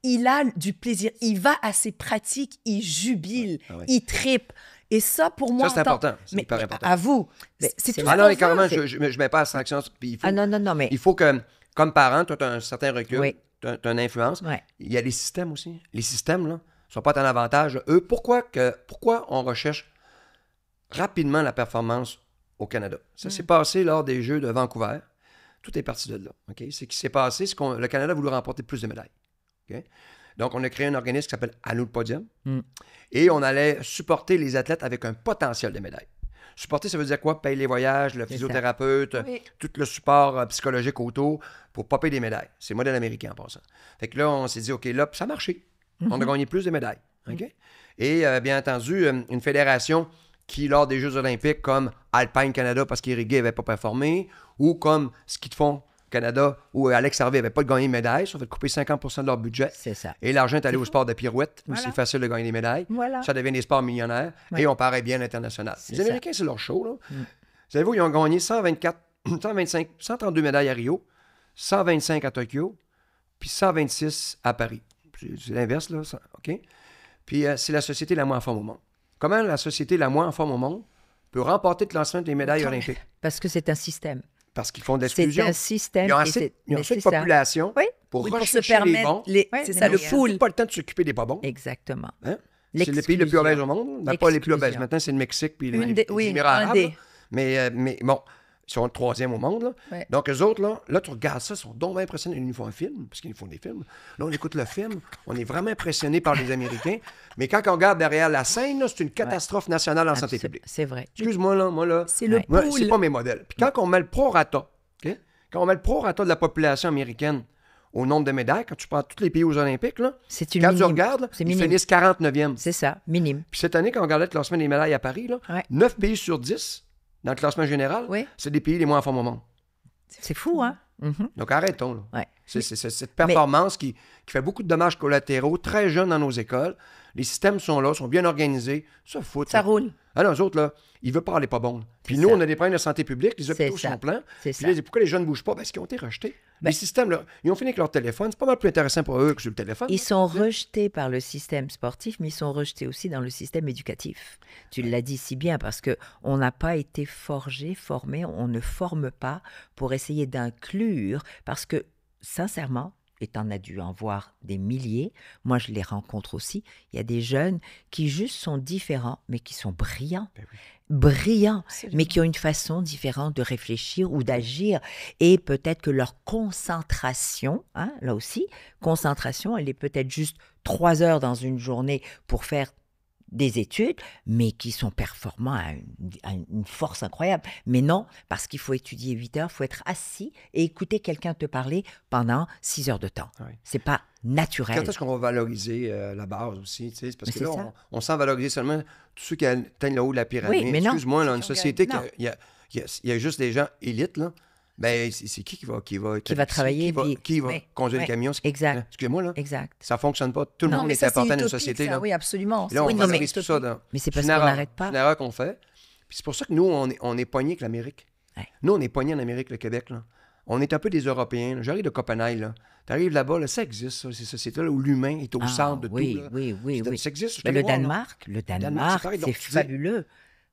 Il a du plaisir. Il va à ses pratiques, il jubile, il trippe. Et ça, pour moi... Ça, c'est important. C'est mais hyper important. à vous, Mais c'est c'est- tout Ah ce non, qu'on mais carrément, veut. je ne mets pas abstraction. Puis Ah non, non, non, mais il faut que, comme parent, toi, tu as un certain recul, Oui. tu as une influence. Ouais. Il y a les systèmes aussi. Les systèmes, là, ne sont pas à ton avantage. Eux, pourquoi on recherche rapidement la performance au Canada? Ça s'est passé lors des Jeux de Vancouver. Tout est parti de là. OK? Ce qui s'est passé, c'est que le Canada a voulu remporter plus de médailles. OK? Donc, on a créé un organisme qui s'appelle À nous le podium. Et on allait supporter les athlètes avec un potentiel de médailles. Supporter, ça veut dire quoi? Payer les voyages, le C'est physiothérapeute, Oui. tout le support psychologique autour pour pas payer des médailles. C'est le modèle américain en passant. Fait que là, on s'est dit, OK, là, ça a marché. On a gagné plus de médailles. OK? Et bien entendu, une fédération qui, lors des Jeux olympiques, comme Alpine Canada, parce qu'Irrigué n'avait pas performé, ou comme Ski de fond Canada, où Alex Harvey n'avait pas gagné de médaille, ça fait couper 50% de leur budget. c'est ça. Et l'argent est allé au sport de pirouette, où Voilà. c'est facile de gagner des médailles. Voilà. Ça devient des sports millionnaires, et on paraît bien à l'international. Les ça. Américains, c'est leur show, là. Savez-vous, ils ont gagné 132 médailles à Rio, 125 à Tokyo, puis 126 à Paris. C'est l'inverse, là, ça, OK? Puis c'est la société la moins en forme au monde. Comment la société la moins en forme au monde peut remporter le classement des médailles olympiques? Parce que c'est un système. Parce qu'ils font de C'est l'exclusion. un système. Ils ont et assez, ils ont mais assez de c'est ça. population Oui. pour Oui, pour se rechercher les permettre... bons. Ouais, c'est mais ça, le non, pool. Ils n'ont pas le temps de s'occuper des pas bons. Exactement. Hein? C'est le pays le plus obèse au monde. Ben, pas les plus obèses. Maintenant, c'est le Mexique puis les Émirats arabes. des. Là. Mais bon, ils sont le 3e au monde. Là. Ouais. Donc, eux autres, là, tu regardes ça, ils sont donc bien impressionnés. Ils nous font un film, parce qu'ils nous font des films. Là, on écoute le film, on est vraiment impressionnés par les Américains. Mais quand on regarde derrière la scène, là, c'est une catastrophe nationale en santé publique. C'est vrai. Excuse-moi, là, moi, là. C'est le Moi, pool. c'est pas mes modèles. Puis quand on met le prorata, OK? Quand on met le prorata de la population américaine au nombre de médailles, quand tu prends tous les pays aux Olympiques, là, C'est une quand tu minime. regardes, là, C'est ils minime. finissent 49e. C'est ça, minime. Puis cette année, quand on regardait le classement des médailles à Paris, là, Ouais. 9 pays sur 10 dans le classement général, Oui. c'est des pays les moins en forme au monde. C'est fou, hein? Donc, arrêtons. Là. Ouais. C'est cette performance qui fait beaucoup de dommages collatéraux, très jeunes dans nos écoles. Les systèmes sont là, sont bien organisés. Ça fout. Ça roule. Ah non, eux autres, là, ils veulent parler pas bon. Puis C'est nous, ça. on a des problèmes de santé publique, les hôpitaux C'est ça. sont pleins. C'est Puis ça. là, pourquoi les jeunes ne bougent pas? Parce qu'ils ont été rejetés. Ben- Les systèmes, là, ils ont fini avec leur téléphone. C'est pas mal plus intéressant pour eux que sur le téléphone. Ils sont rejetés par le système sportif, mais ils sont rejetés aussi dans le système éducatif. Tu l'as dit si bien, parce qu'on n'a pas été formé, on ne forme pas pour essayer d'inclure, parce que, sincèrement, et tu en as dû en voir des milliers, moi je les rencontre aussi, il y a des jeunes qui juste sont différents, mais qui sont brillants. Ben oui. Brillants, Absolument. mais qui ont une façon différente de réfléchir ou d'agir. Et peut-être que leur concentration, hein, là aussi, concentration, elle est peut-être juste 3 heures dans une journée pour faire des études, mais qui sont performants à une force incroyable. Mais non, parce qu'il faut étudier 8 heures, il faut être assis et écouter quelqu'un te parler pendant 6 heures de temps. Ouais. C'est pas naturel. Quand est-ce qu'on va valoriser la base aussi? Tu sais? C'est parce Mais que là, c'est ça. on sent valoriser seulement tous ceux qui atteignent le haut de la pyramide. Oui, mais non. Excuse-moi, là, une Ceux qui ont société, gagné. il y a juste des gens élites, là. Ben, c'est qui va travailler, qui va oui, conduire oui, le camion? exact. Excusez-moi, là. Exact. Ça fonctionne pas. Tout le Non, monde mais est ça, c'est important dans une utopique, société, ça. là. Oui, absolument. Et là, on Oui, non, valorise mais tout ça. Dans... Mais c'est parce une qu'on erreur. n'arrête pas. C'est une erreur qu'on fait. Puis c'est pour ça que nous, on est pognés avec l'Amérique. Ouais. Nous, on est pognés en Amérique, le Québec, là. On est un peu des Européens. là. J'arrive de Copenhague, là. T'arrives là-bas, là, ça existe, ça, ces sociétés-là où l'humain est au centre de oui, tout. Là. oui. Ça existe. je Mais suis le allé voir, là. Danemark, c'est pareil, c'est donc tu dis- fabuleux.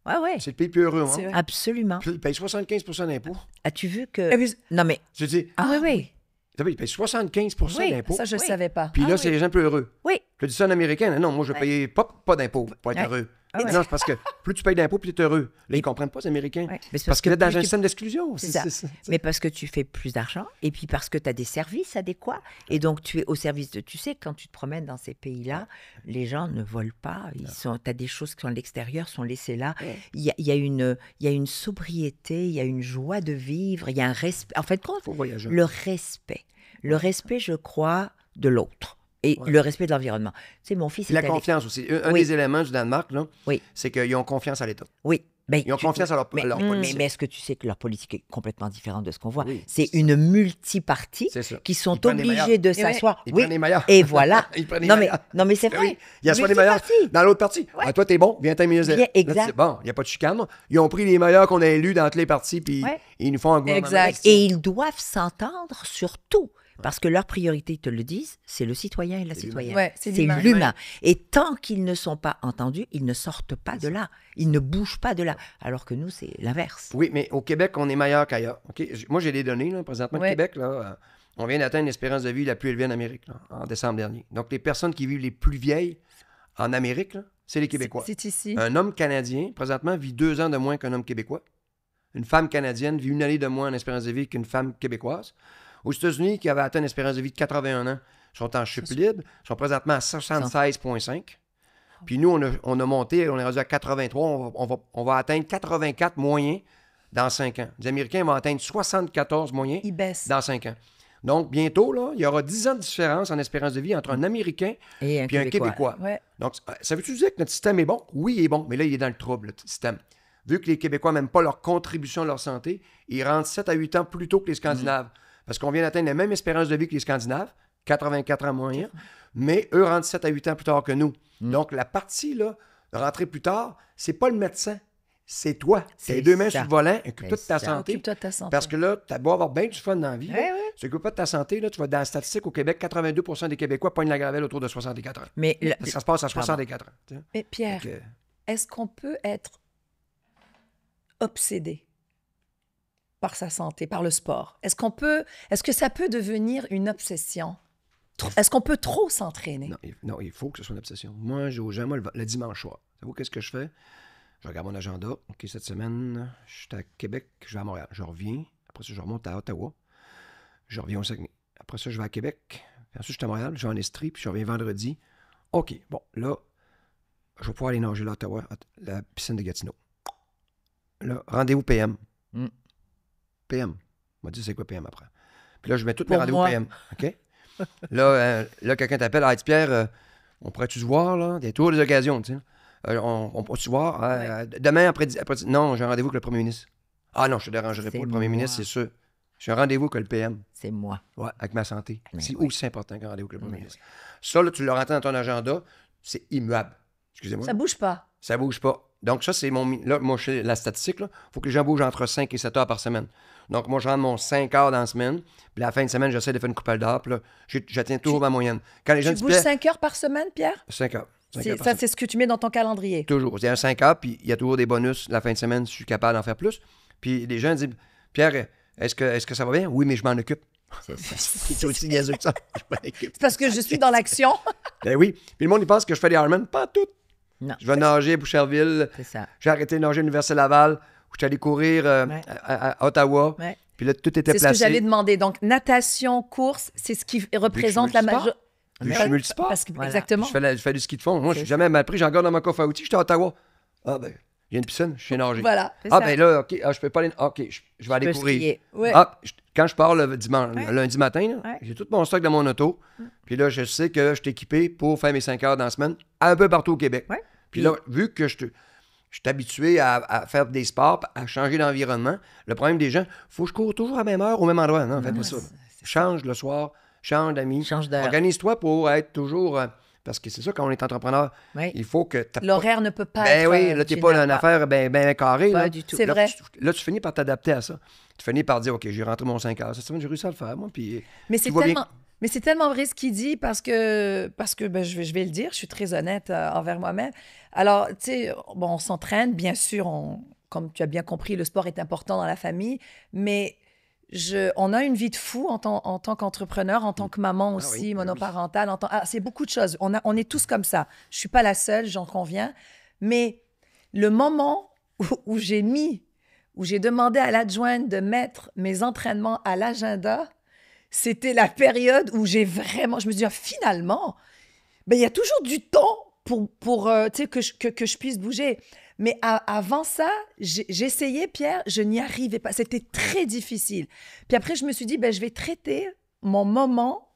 Ouais. C'est le pays plus heureux, C'est hein? vrai. Absolument. Puis ils payent 75 d'impôts. As-tu vu Et que... puis- Non, mais... Je dis, Ah oui. t'as vu, ils payent 75 Oui, d'impôts. Ça, je ne Oui. savais pas. Puis là, Ah c'est oui. les gens plus heureux. Oui. Je dis ça en américain. Non, moi, je vais Ouais. payer pas d'impôts pour être Ouais. heureux. Ah ouais. Non, c'est parce que plus tu payes d'impôts, plus tu es heureux. Là, ils ne comprennent pas, les Américains. Ouais. Mais c'est Parce que là, dans plus un tu- système d'exclusion. C'est ça. Mais parce que tu fais plus d'argent et puis parce que tu as des services adéquats. Et donc, tu es au service de... Tu sais, quand tu te promènes dans ces pays-là, les gens ne volent pas. Tu as des choses qui sont à l'extérieur, sont laissées là. Ouais. Il y a une sobriété, il y a une joie de vivre, il y a un respect. En fait, Il faut voyager. le respect. Le respect, je crois, de l'autre. Et Ouais. le respect de l'environnement. Tu sais, mon fils Puis la est allé- confiance aussi. Un Oui. des éléments du Danemark, là, Oui. c'est qu'ils ont confiance à l'État. Oui. Ben, Ils ont confiance à leur mais, politique. mais est-ce que tu sais que leur politique est complètement différente de ce qu'on voit? Oui, C'est c'est une multipartie C'est ça. qui sont Ils prennent les obligés meilleurs. de Et ouais. s'asseoir. Ils Oui. prennent les meilleurs. Et voilà. Ils prennent les non, meilleurs. mais c'est Ben vrai. oui, il y a soit les meilleurs Multipartie. dans l'autre partie. Ouais. Ah, toi, t'es bon, viens t'amuser. Bien, Là, tu exact. dis, bon, il n'y a pas de chicane. Ils ont pris les meilleurs qu'on a élus dans toutes les parties, puis Ouais. ils nous font un gouvernement. Exact. Et ils doivent s'entendre sur tout. Parce que leur priorité, ils te le disent, c'est le citoyen et la C'est citoyenne. Ouais, c'est C'est l'humain. l'humain. Et tant qu'ils ne sont pas entendus, ils ne sortent pas de là. Ils ne bougent pas de là. Alors que nous, c'est l'inverse. Oui, mais au Québec, on est meilleur qu'ailleurs. OK? Moi, j'ai des données. Là, présentement, Ouais. au Québec, là, on vient d'atteindre l'espérance de vie la plus élevée en Amérique, là, en décembre dernier. Donc, les personnes qui vivent les plus vieilles en Amérique, là, c'est les Québécois. C'est ici. Un homme canadien, présentement, vit 2 ans de moins qu'un homme québécois. Une femme canadienne vit 1 année de moins en espérance de vie qu'une femme québécoise. Aux États-Unis, qui avaient atteint une espérance de vie de 81 ans, sont en chute libre, sont présentement à 76,5. Puis nous, on a monté, on est rendu à 83. On va atteindre 84 moyens dans 5 ans. Les Américains vont atteindre 74 moyens Il baisse. dans 5 ans. Donc, bientôt, là, il y aura 10 ans de différence en espérance de vie entre un Américain Et un et un Québécois. Ouais. Donc, ça veut-tu dire que notre système est bon? Oui, il est bon, mais là, il est dans le trouble, le système. Vu que les Québécois n'aiment pas leur contribution à leur santé, ils rentrent 7 à 8 ans plus tôt que les Scandinaves. Parce qu'on vient d'atteindre la même espérance de vie que les Scandinaves, 84 ans moyen, mais eux rentrent 7 à 8 ans plus tard que nous. Donc, la partie, là, de rentrer plus tard, c'est pas le médecin, c'est toi. C'est Tes 2 mains ça. sur le volant, occupe-toi de C'est ta ça. santé. Occupe-toi de ta santé. Parce que là, tu as beau avoir bien du fun dans la vie. là, Ouais, ouais. tu t'occupes pas de ta santé, là, tu vas dans la statistique au Québec, 82% des Québécois pognent la gravelle autour de 64 ans. Mais Ça se passe à 64 ans. tu sais. Mais Pierre, Fait que- est-ce qu'on peut être obsédé par sa santé, par le sport? Est-ce que ça peut devenir une obsession? Est-ce qu'on peut trop s'entraîner? Non, il faut que ce soit une obsession. Moi, j'ai aux gens, moi, le dimanche soir. Savez-vous qu'est-ce que je fais? Je regarde mon agenda. OK, cette semaine, je suis à Québec, je vais à Montréal. Je reviens. Après ça, je remonte à Ottawa. Je reviens au Saguenay. Après ça, je vais à Québec. Puis ensuite, je suis à Montréal. Je vais en Estrie, puis je reviens vendredi. OK, bon, là, je vais pouvoir aller nager là à Ottawa, à la piscine de Gatineau. Là, rendez-vous PM. Mm. PM. On m'a dit c'est quoi PM après. Puis là, je mets tous mes Pour rendez-vous moi. PM. OK? Là, quelqu'un t'appelle. Ah, Pierre, on pourrait-tu se voir, là? Des tours, des occasions, tu sais. On pourrait-tu se voir? Demain, après non, j'ai un rendez-vous avec le premier ministre. Ah non, je te dérangerai C'est pas. Le premier moi. ministre, c'est sûr. J'ai un rendez-vous avec le PM. C'est moi. Ouais, avec ma santé. Mais C'est oui. aussi important qu'un rendez-vous avec le premier Mais ministre. Ça, là, tu le rentres dans ton agenda, c'est immuable. Excusez-moi. Ça bouge pas. Ça bouge pas. Donc, ça, c'est mon... Là, moi, la statistique, il faut que les gens bougent entre 5 et 7 heures par semaine. Donc, moi, je rentre mon 5 heures dans la semaine. Puis, la fin de semaine, j'essaie de faire une couple d'heures. Puis là, j'atteins toujours ma moyenne. Quand les gens Tu disent, bouges 5 heures par semaine, Pierre? 5 heures. 5 heures par Ça, semaine. c'est ce que tu mets dans ton calendrier. Toujours. Il y a un 5 heures, puis il y a toujours des bonus la fin de semaine si je suis capable d'en faire plus. Puis, les gens disent, Pierre, est-ce que ça va bien? Oui, mais je m'en occupe. C'est ça. C'est aussi niaiseux que ça. Je m'en occupe. C'est parce que je suis dans l'action. Ben oui. Puis, le monde, il pense que je fais des Ironman. Pas tout. Non, Je vais nager à Boucherville. c'est ça. J'ai arrêté de nager à l'Université Laval, où j'étais allé courir Ouais. à Ottawa. Ouais. Puis là, tout était C'est ce placé. que j'allais demander. Donc, natation, course, c'est ce qui représente la multisport. majorité. Vu que je suis multisport. Parce que, Voilà. exactement. Je fais du ski de fond. Moi, je C'est suis jamais mal pris. J'en garde dans ma coffre à outils. J'étais à Ottawa. Ah, ben, il y a une piscine. Je suis nager. Voilà. C'est Ah, ça. ben là, OK. Ah, je peux pas aller. OK, je vais aller peux courir. skier. Ouais. Ah, quand je pars le lundi matin, là, Ouais. j'ai tout mon stock dans mon auto. Puis là, je sais que je suis équipé pour faire mes 5 heures dans la semaine, un peu partout au Québec. Ouais. Puis là, vu que je suis habitué à faire des sports, à changer d'environnement, le problème des gens, il faut que je cours toujours à la même heure, au même endroit. Non, faites pas ça. Change le soir, change d'amis. Change d'heure. Organise-toi pour être toujours... parce que c'est ça, quand on est entrepreneur, Oui. il faut que... t'as pas- L'horaire ne peut pas Ben être... oui, là, t'es pas dans une pas. affaire ben carrée. Pas là. du tout. C'est Là, vrai. Là, tu finis par t'adapter à ça. Tu finis par dire, OK, j'ai rentré mon 5 heures. Cette semaine, j'ai réussi à le faire, moi, puis... Mais tu c'est vois bien. tellement... Mais c'est tellement vrai ce qu'il dit parce que ben, je vais le dire, je suis très honnête envers moi-même. Alors, tu sais, bon, on s'entraîne, bien sûr, comme tu as bien compris, le sport est important dans la famille, mais on a une vie de fou en tant qu'entrepreneur, en tant que maman aussi, oui, ben oui. monoparentale. C'est beaucoup de choses. On est tous comme ça. Je suis pas la seule, j'en conviens. Mais le moment où j'ai demandé à l'adjointe de mettre mes entraînements à l'agenda, c'était la période où je me dis, finalement, ben, il y a toujours du temps pour tu sais, que je puisse bouger. Mais avant ça, j'essayais, Pierre, je n'y arrivais pas. C'était très difficile. Puis après, je me suis dit, ben, je vais traiter mon moment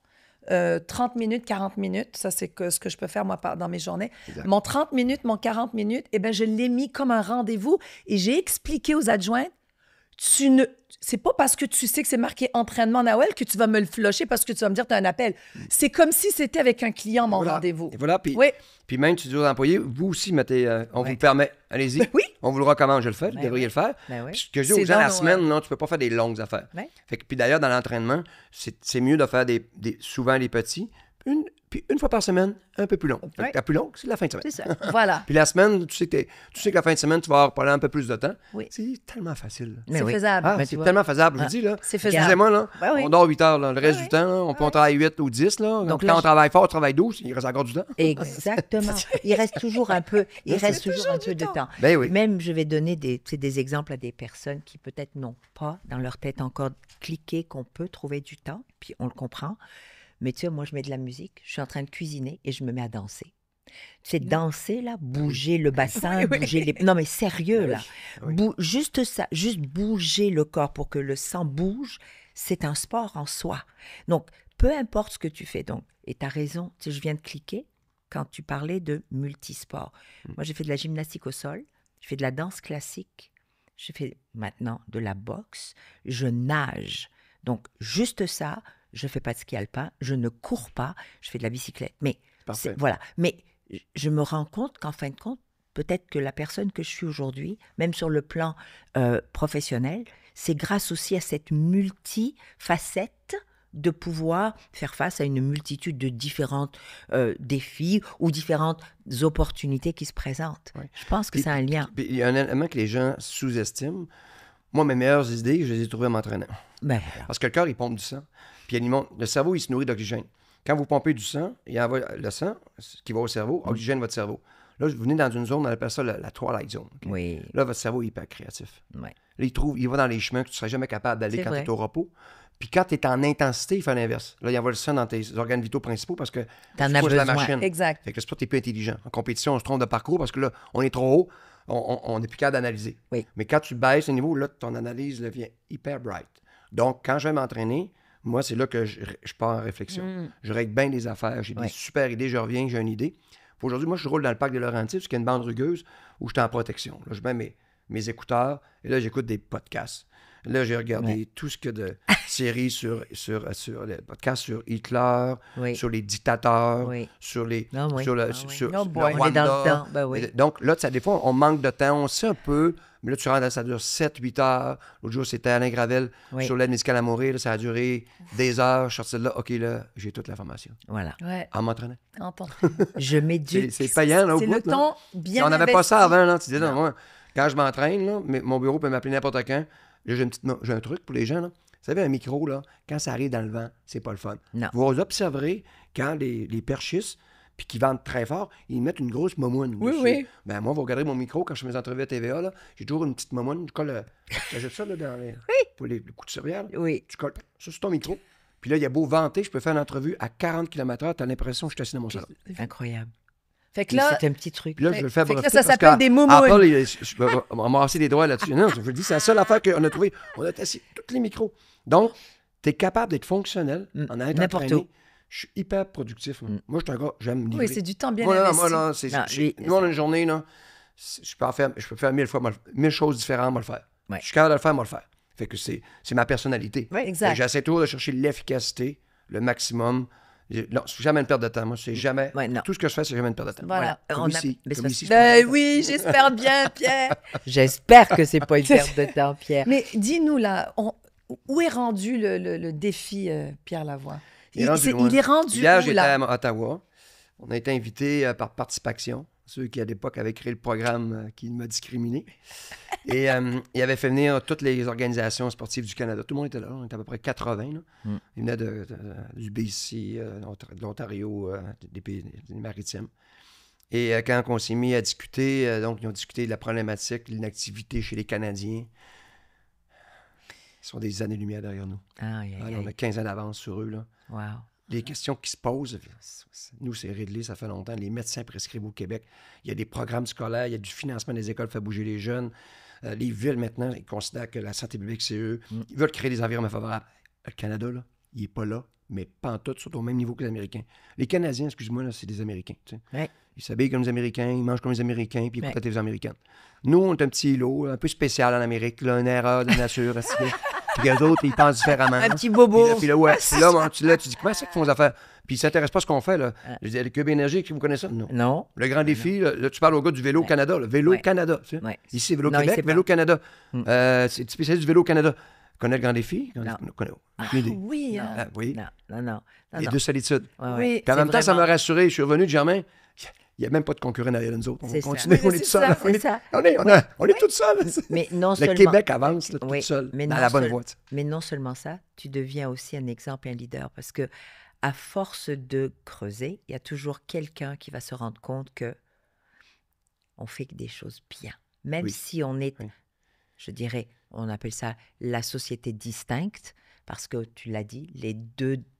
30 minutes, 40 minutes. Ça, c'est ce que je peux faire, moi, dans mes journées. Exact. Mon 30 minutes, mon 40 minutes, eh ben, je l'ai mis comme un rendez-vous et j'ai expliqué aux adjointes, c'est pas parce que tu sais que c'est marqué entraînement Nawel que tu vas me le flusher parce que tu vas me dire que tu as un appel. C'est comme si c'était avec un client, mon Voilà. rendez-vous. Et voilà, puis, Oui. puis même, tu dis aux employés, vous aussi, mettez, on vous Ouais. le permet, allez-y. Oui. On vous le recommande, je le fais, vous Ben devriez oui. le faire. Ben oui. Puis ce que je dis C'est aux gens, la dans nos, semaine, non, tu peux pas faire des longues affaires. Ouais. Puis d'ailleurs, dans l'entraînement, c'est mieux de faire souvent des petits, puis une fois par semaine, un peu plus long. Fait que Ouais. la plus longue, c'est la fin de semaine. C'est ça. Voilà. Puis la semaine, tu sais que la fin de semaine, tu vas avoir pendant un peu plus de temps. Oui. C'est tellement facile. Mais C'est oui. faisable. Ah, Ben, c'est tu vois. tellement faisable, je vous Ah. dis, là. C'est faisable. Excusez-moi, là, Ben oui. on dort 8 heures, là, le reste Ben du temps, là, on peut en travailler 8 ou 10, là. Donc Donc là, quand on je- travaille fort, on travaille 12, il reste encore du temps. Exactement. Il reste toujours un peu, de temps. Ben oui. Même, je vais donner des exemples à des personnes qui peut-être n'ont pas dans leur tête encore cliqué qu'on peut trouver du temps, puis on le comprend. Mais tu sais, moi, je mets de la musique, je suis en train de cuisiner et je me mets à danser. Tu sais, danser, là, bouger le bassin, Oui, oui. bouger les... Non, mais sérieux, là. oui. Juste ça, juste bouger le corps pour que le sang bouge, c'est un sport en soi. Donc, peu importe ce que tu fais. Donc, et tu as raison, tu sais, je viens de cliquer quand tu parlais de multisport. Moi, j'ai fait de la gymnastique au sol, je fais de la danse classique, je fais maintenant de la boxe, je nage. Donc, juste ça, je ne fais pas de ski alpin, je ne cours pas, je fais de la bicyclette. Mais, Parfait. voilà. Mais je me rends compte qu'en fin de compte, peut-être que la personne que je suis aujourd'hui, même sur le plan professionnel, c'est grâce aussi à cette multifacette de pouvoir faire face à une multitude de différents défis ou différentes opportunités qui se présentent. Ouais. Je pense que Puis- c'est un lien. Puis il y a un élément que les gens sous-estiment. Moi, mes meilleures idées, je les ai trouvées en m'entraînant. Ben voilà. Parce que le cœur, il pompe du sang. Puis le cerveau, il se nourrit d'oxygène. Quand vous pompez du sang, il envoie le sang qui va au cerveau, oxygène votre cerveau. Là, vous venez dans une zone, on appelle ça la Twilight Zone. OK? Oui. Là, votre cerveau est hyper créatif. Ouais. Là, il va dans les chemins que tu ne serais jamais capable d'aller C'est quand tu vrai. es au repos. Puis quand tu es en intensité, il fait l'inverse. Là, il envoie le sang dans tes organes vitaux principaux parce que T'en tu as pousses la besoin. machine. Exact. Fait que là, c'est pour ça que tu es plus intelligent. En compétition, on se trompe de parcours parce que là, on est trop haut, on n'est plus capable d'analyser. Oui. Mais quand tu baisses le niveau, là, ton analyse devient hyper bright. Donc, quand je vais m'entraîner, moi, c'est là que je pars en réflexion. Je règle bien des affaires, j'ai Oui. des super idées, je reviens, j'ai une idée. Aujourd'hui, moi, je roule dans le parc des Laurentides, parce qu'il y a une bande rugueuse où je suis en protection. Là, je mets mes écouteurs et là, j'écoute des podcasts. Là, j'ai regardé tout ce que de série sur les podcasts sur Hitler, Oui. sur les dictateurs, Oui. sur les Non, oui. sur le Ah oui. sur Oh le boy. On est dans le Rwanda. temps. Ben oui. Donc là, des fois, on manque de temps, on sait un peu, mais là, tu rentres, ça dure 7-8 heures. L'autre jour, c'était Alain Gravel Oui. sur l'aide médicale à mourir. Là, ça a duré des heures. Je suis sorti de là. OK, là, j'ai toute l'information. Voilà. Ouais, En m'entraînant. entends. Je m'éduque. C'est payant, là, au C'est bout. le là. temps Si bien on n'avait pas ça investi. avant, là, tu disais, non, moi, quand je m'entraîne, là, mon bureau peut m'appeler n'importe quand. Là, j'ai un truc pour les gens. Là. Vous savez, un micro, là, quand ça arrive dans le vent, c'est pas le fun. Non. Vous observerez quand les perchistes, puis qui vendent très fort, ils mettent une grosse momoune. Oui, dessus. oui. Ben, moi, vous regardez mon micro quand je fais mes entrevues à TVA, là, j'ai toujours une petite momoune. Je colle, j'ajoute ça là, dans pour les coups de céréales. Oui. Tu colles ça sur ton micro. Puis là, il y a beau vanter, je peux faire une entrevue à 40 km/h, t'as l'impression que je suis assis dans mon salon. Incroyable. Fait que là, C'est un petit truc. Puis là, je le fais Fait que là, breveter ça parce s'appelle qu'à- des moumounes. Apple, je peux ramasser les doigts là-dessus. Non, je vous le dis, c'est la seule affaire qu'on a trouvée. On a assis tous les micros. Donc, tu es capable d'être fonctionnel en étant N'importe entraîné. où. Je suis hyper productif. Moi, Moi, je suis un gars, j'aime livrer. oui, c'est du temps bien Moi, là, investi. moi, là, Non, lui, nous, on a une journée, là, je peux faire 1000 choses différentes, moi le faire. Ouais. Je suis capable de le faire, moi le faire. Fait que c'est ma personnalité. Oui, Fait exact. que j'essaie toujours de chercher l'efficacité, le maximum. Non, c'est jamais une perte de temps. Moi, c'est jamais. Ouais, non. Tout ce que je fais, c'est jamais une perte de temps. Voilà. Comme On a- ici. mais c'est Comme parce- ici, c'est Ben pas- oui, j'espère bien, Pierre. J'espère que c'est pas une perte de temps, Pierre. Mais dis-nous là, où est rendu le défi, Pierre Lavoie? Il est rendu loin. Il est rendu Hier, où, j'étais là? à Ottawa. On a été invités par Participation, ceux qui, à l'époque, avaient créé le programme qui m'a discriminé. Et ils avaient fait venir toutes les organisations sportives du Canada. Tout le monde était là. On était à peu près 80. Là. Ils venaient du BC, de l'Ontario, des pays des maritimes. Et quand on s'est mis à discuter, donc ils ont discuté de la problématique, de l'inactivité chez les Canadiens. Ils sont des années-lumière derrière nous. Aïe, aïe, Alors, on a aïe. 15 ans d'avance sur eux. Là. Wow. Les questions qui se posent, nous, c'est réglé, ça fait longtemps. Les médecins prescrivent au Québec. Il y a des programmes scolaires, il y a du financement des écoles pour faire bouger les jeunes. Les villes, maintenant, ils considèrent que la santé publique, c'est eux. Ils veulent créer des environnements favorables. Le Canada, là, il n'est pas là, mais pas en tout, surtout au même niveau que les Américains. Les Canadiens, excuse-moi, là, c'est des Américains. Tu sais. Ouais. Ils s'habillent comme les Américains, ils mangent comme les Américains, puis ils écoutent Ouais. la télévision américaine. Nous, on est un petit îlot, un peu spécial en Amérique, là, une erreur de nature. Puis les autres, ils pensent différemment. Un petit bobo. Puis là, ouais. Puis là, tu dis, comment c'est qu'ils font les affaires? Puis ils s'intéressent pas à ce qu'on fait, là. Je dis, le Cube Énergie, vous connaissez ça? Non. Non. Le grand défi, là, tu parles au gars du Vélo Canada. Là. Vélo Ouais. Canada. Tu sais. Ouais. Ici, Vélo Non, il Québec, sait pas. Vélo Canada. C'est spécialiste du Vélo Canada. Connais le grand défi? Non. Aucune idée. Oui, Ah, oui. Non. Les deux solitudes. Ouais, ouais. oui. Puis en C'est même temps, ça vraiment- m'a rassuré. Je suis revenu de Germain. Il n'y a même pas de concurrent derrière nous autres. On va C'est ça. continuer. Oui, On mais est tout c'est seul. ça, On est ça. on est tout seul. Mais non Le seulement... Québec avance là, tout Oui, seul, mais dans non la bonne seul- voie. Mais non seulement ça, tu deviens aussi un exemple et un leader parce que à force de creuser, il y a toujours quelqu'un qui va se rendre compte que on fait des choses bien. Même Oui. si on est, Oui. je dirais, on appelle ça la société distincte parce que tu l'as dit,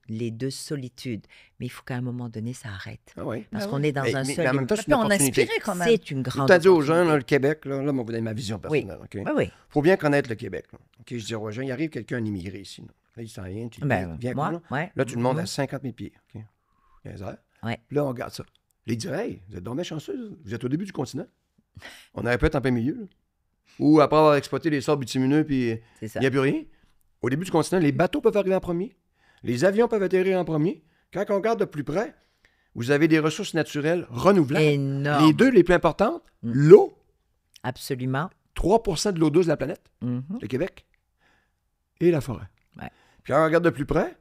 les deux solitudes. Mais il faut qu'à un moment donné, ça arrête. Ah oui. Parce Ah qu'on oui. est dans Mais- un mais seul... en même temps, Ça c'est peut une en opportunité. inspirer quand même. C'est une Tout grande à dire aux gens, opportunité. là, le Québec, là, moi, vous donner ma vision personnelle. OK? Oui, oui. Faut bien connaître le Québec. Là. OK, je dis aux gens, il arrive quelqu'un, un immigré ici. Là, il sent rien. Tu dis, Ben, viens moi, là. ouais. Là, tu le montes à Mhm. 50 000 pieds. OK? 15 heures. Ouais. Puis là, on regarde ça. Là, il dit, hey, vous êtes donc bien chanceux. Vous êtes au début du continent. On aurait pu être en plein milieu. Là. Ou après avoir exploité les sables bitumineux, puis C'est ça. il n'y a plus rien. Au début du continent, les bateaux peuvent arriver en premier. Les avions peuvent atterrir en premier. Quand on regarde de plus près, vous avez des ressources naturelles renouvelables. Énorme. Les deux les plus importantes, l'eau, Absolument. 3% de l'eau douce de la planète, Mhm. le Québec, et la forêt. Ouais. Puis quand on regarde de plus près,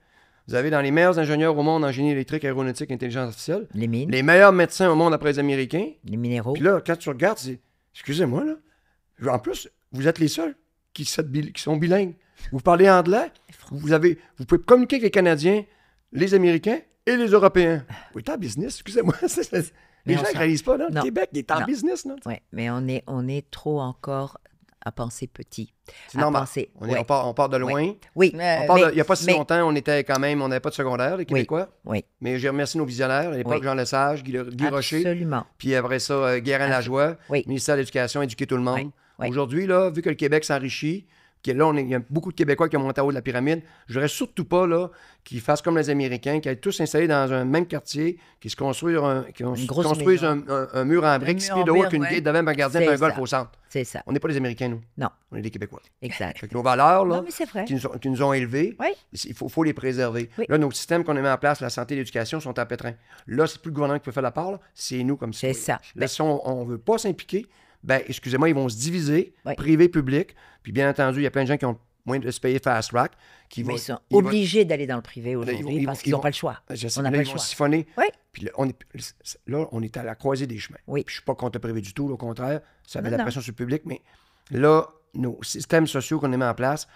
vous avez dans les meilleurs ingénieurs au monde en génie électrique, aéronautique, intelligence artificielle, Les mines, les meilleurs médecins au monde après les Américains. les minéraux. Puis là, quand tu regardes, c'est... Excusez-moi, là. En plus, vous êtes les seuls qui sont bilingues. Vous parlez anglais, vous pouvez communiquer avec les Canadiens, les Américains et les Européens. Vous êtes en business, excusez-moi. Mais Les on gens ne s'en- réalisent pas, là. Le Non. Québec, il est en Non. business, là. Ouais, mais on est trop encore à penser petit. C'est à normal. penser- On ouais. part de loin. Oui, Mais- Il n'y a pas si mais- longtemps, on était quand même, on n'avait pas de secondaire, les Québécois. oui, Mais j'ai remercié nos visionnaires, à l'époque, Oui. Jean Lesage, Guy Rocher. absolument. Puis après ça, Guérin Lajoie, Oui. ministère de l'Éducation, éduquer tout le monde. Oui. Oui. Aujourd'hui, là, vu que le Québec s'enrichit, Là, il y a beaucoup de Québécois qui ont monté en haut de la pyramide. Je voudrais surtout pas là, qu'ils fassent comme les Américains, qu'ils aient tous installés dans un même quartier, qu'ils se construisent un mur en briques, 6 pieds de haut, avec une gate devant un gardien et un golf au centre. C'est ça. On n'est pas les Américains, nous. Non. On est des Québécois. Exact. Fait que nos valeurs, là, Non, mais c'est vrai. qui nous ont élevés, Oui. il faut les préserver. Oui. Là, nos systèmes qu'on a mis en place, la santé et l'éducation, sont en pétrin. Là, c'est plus le gouvernement qui peut faire la part, là, c'est nous comme C'est citoyens. ça. Là, si on ne veut pas s'impliquer, excusez-moi, ils vont se diviser, Oui. privé, public. Puis bien entendu, il y a plein de gens qui ont moins de se payer fast track. Mais ils sont obligés d'aller dans le privé aujourd'hui parce qu'ils n'ont pas le choix. Je sais, On n'a là, pas ils le vont choix. siphonner. Oui. Puis là, on est à la croisée des chemins. Oui. Puis je ne suis pas contre le privé du tout, au contraire. Ça met Non, la non. pression sur le public, mais là, nos systèmes sociaux qu'on a mis en place,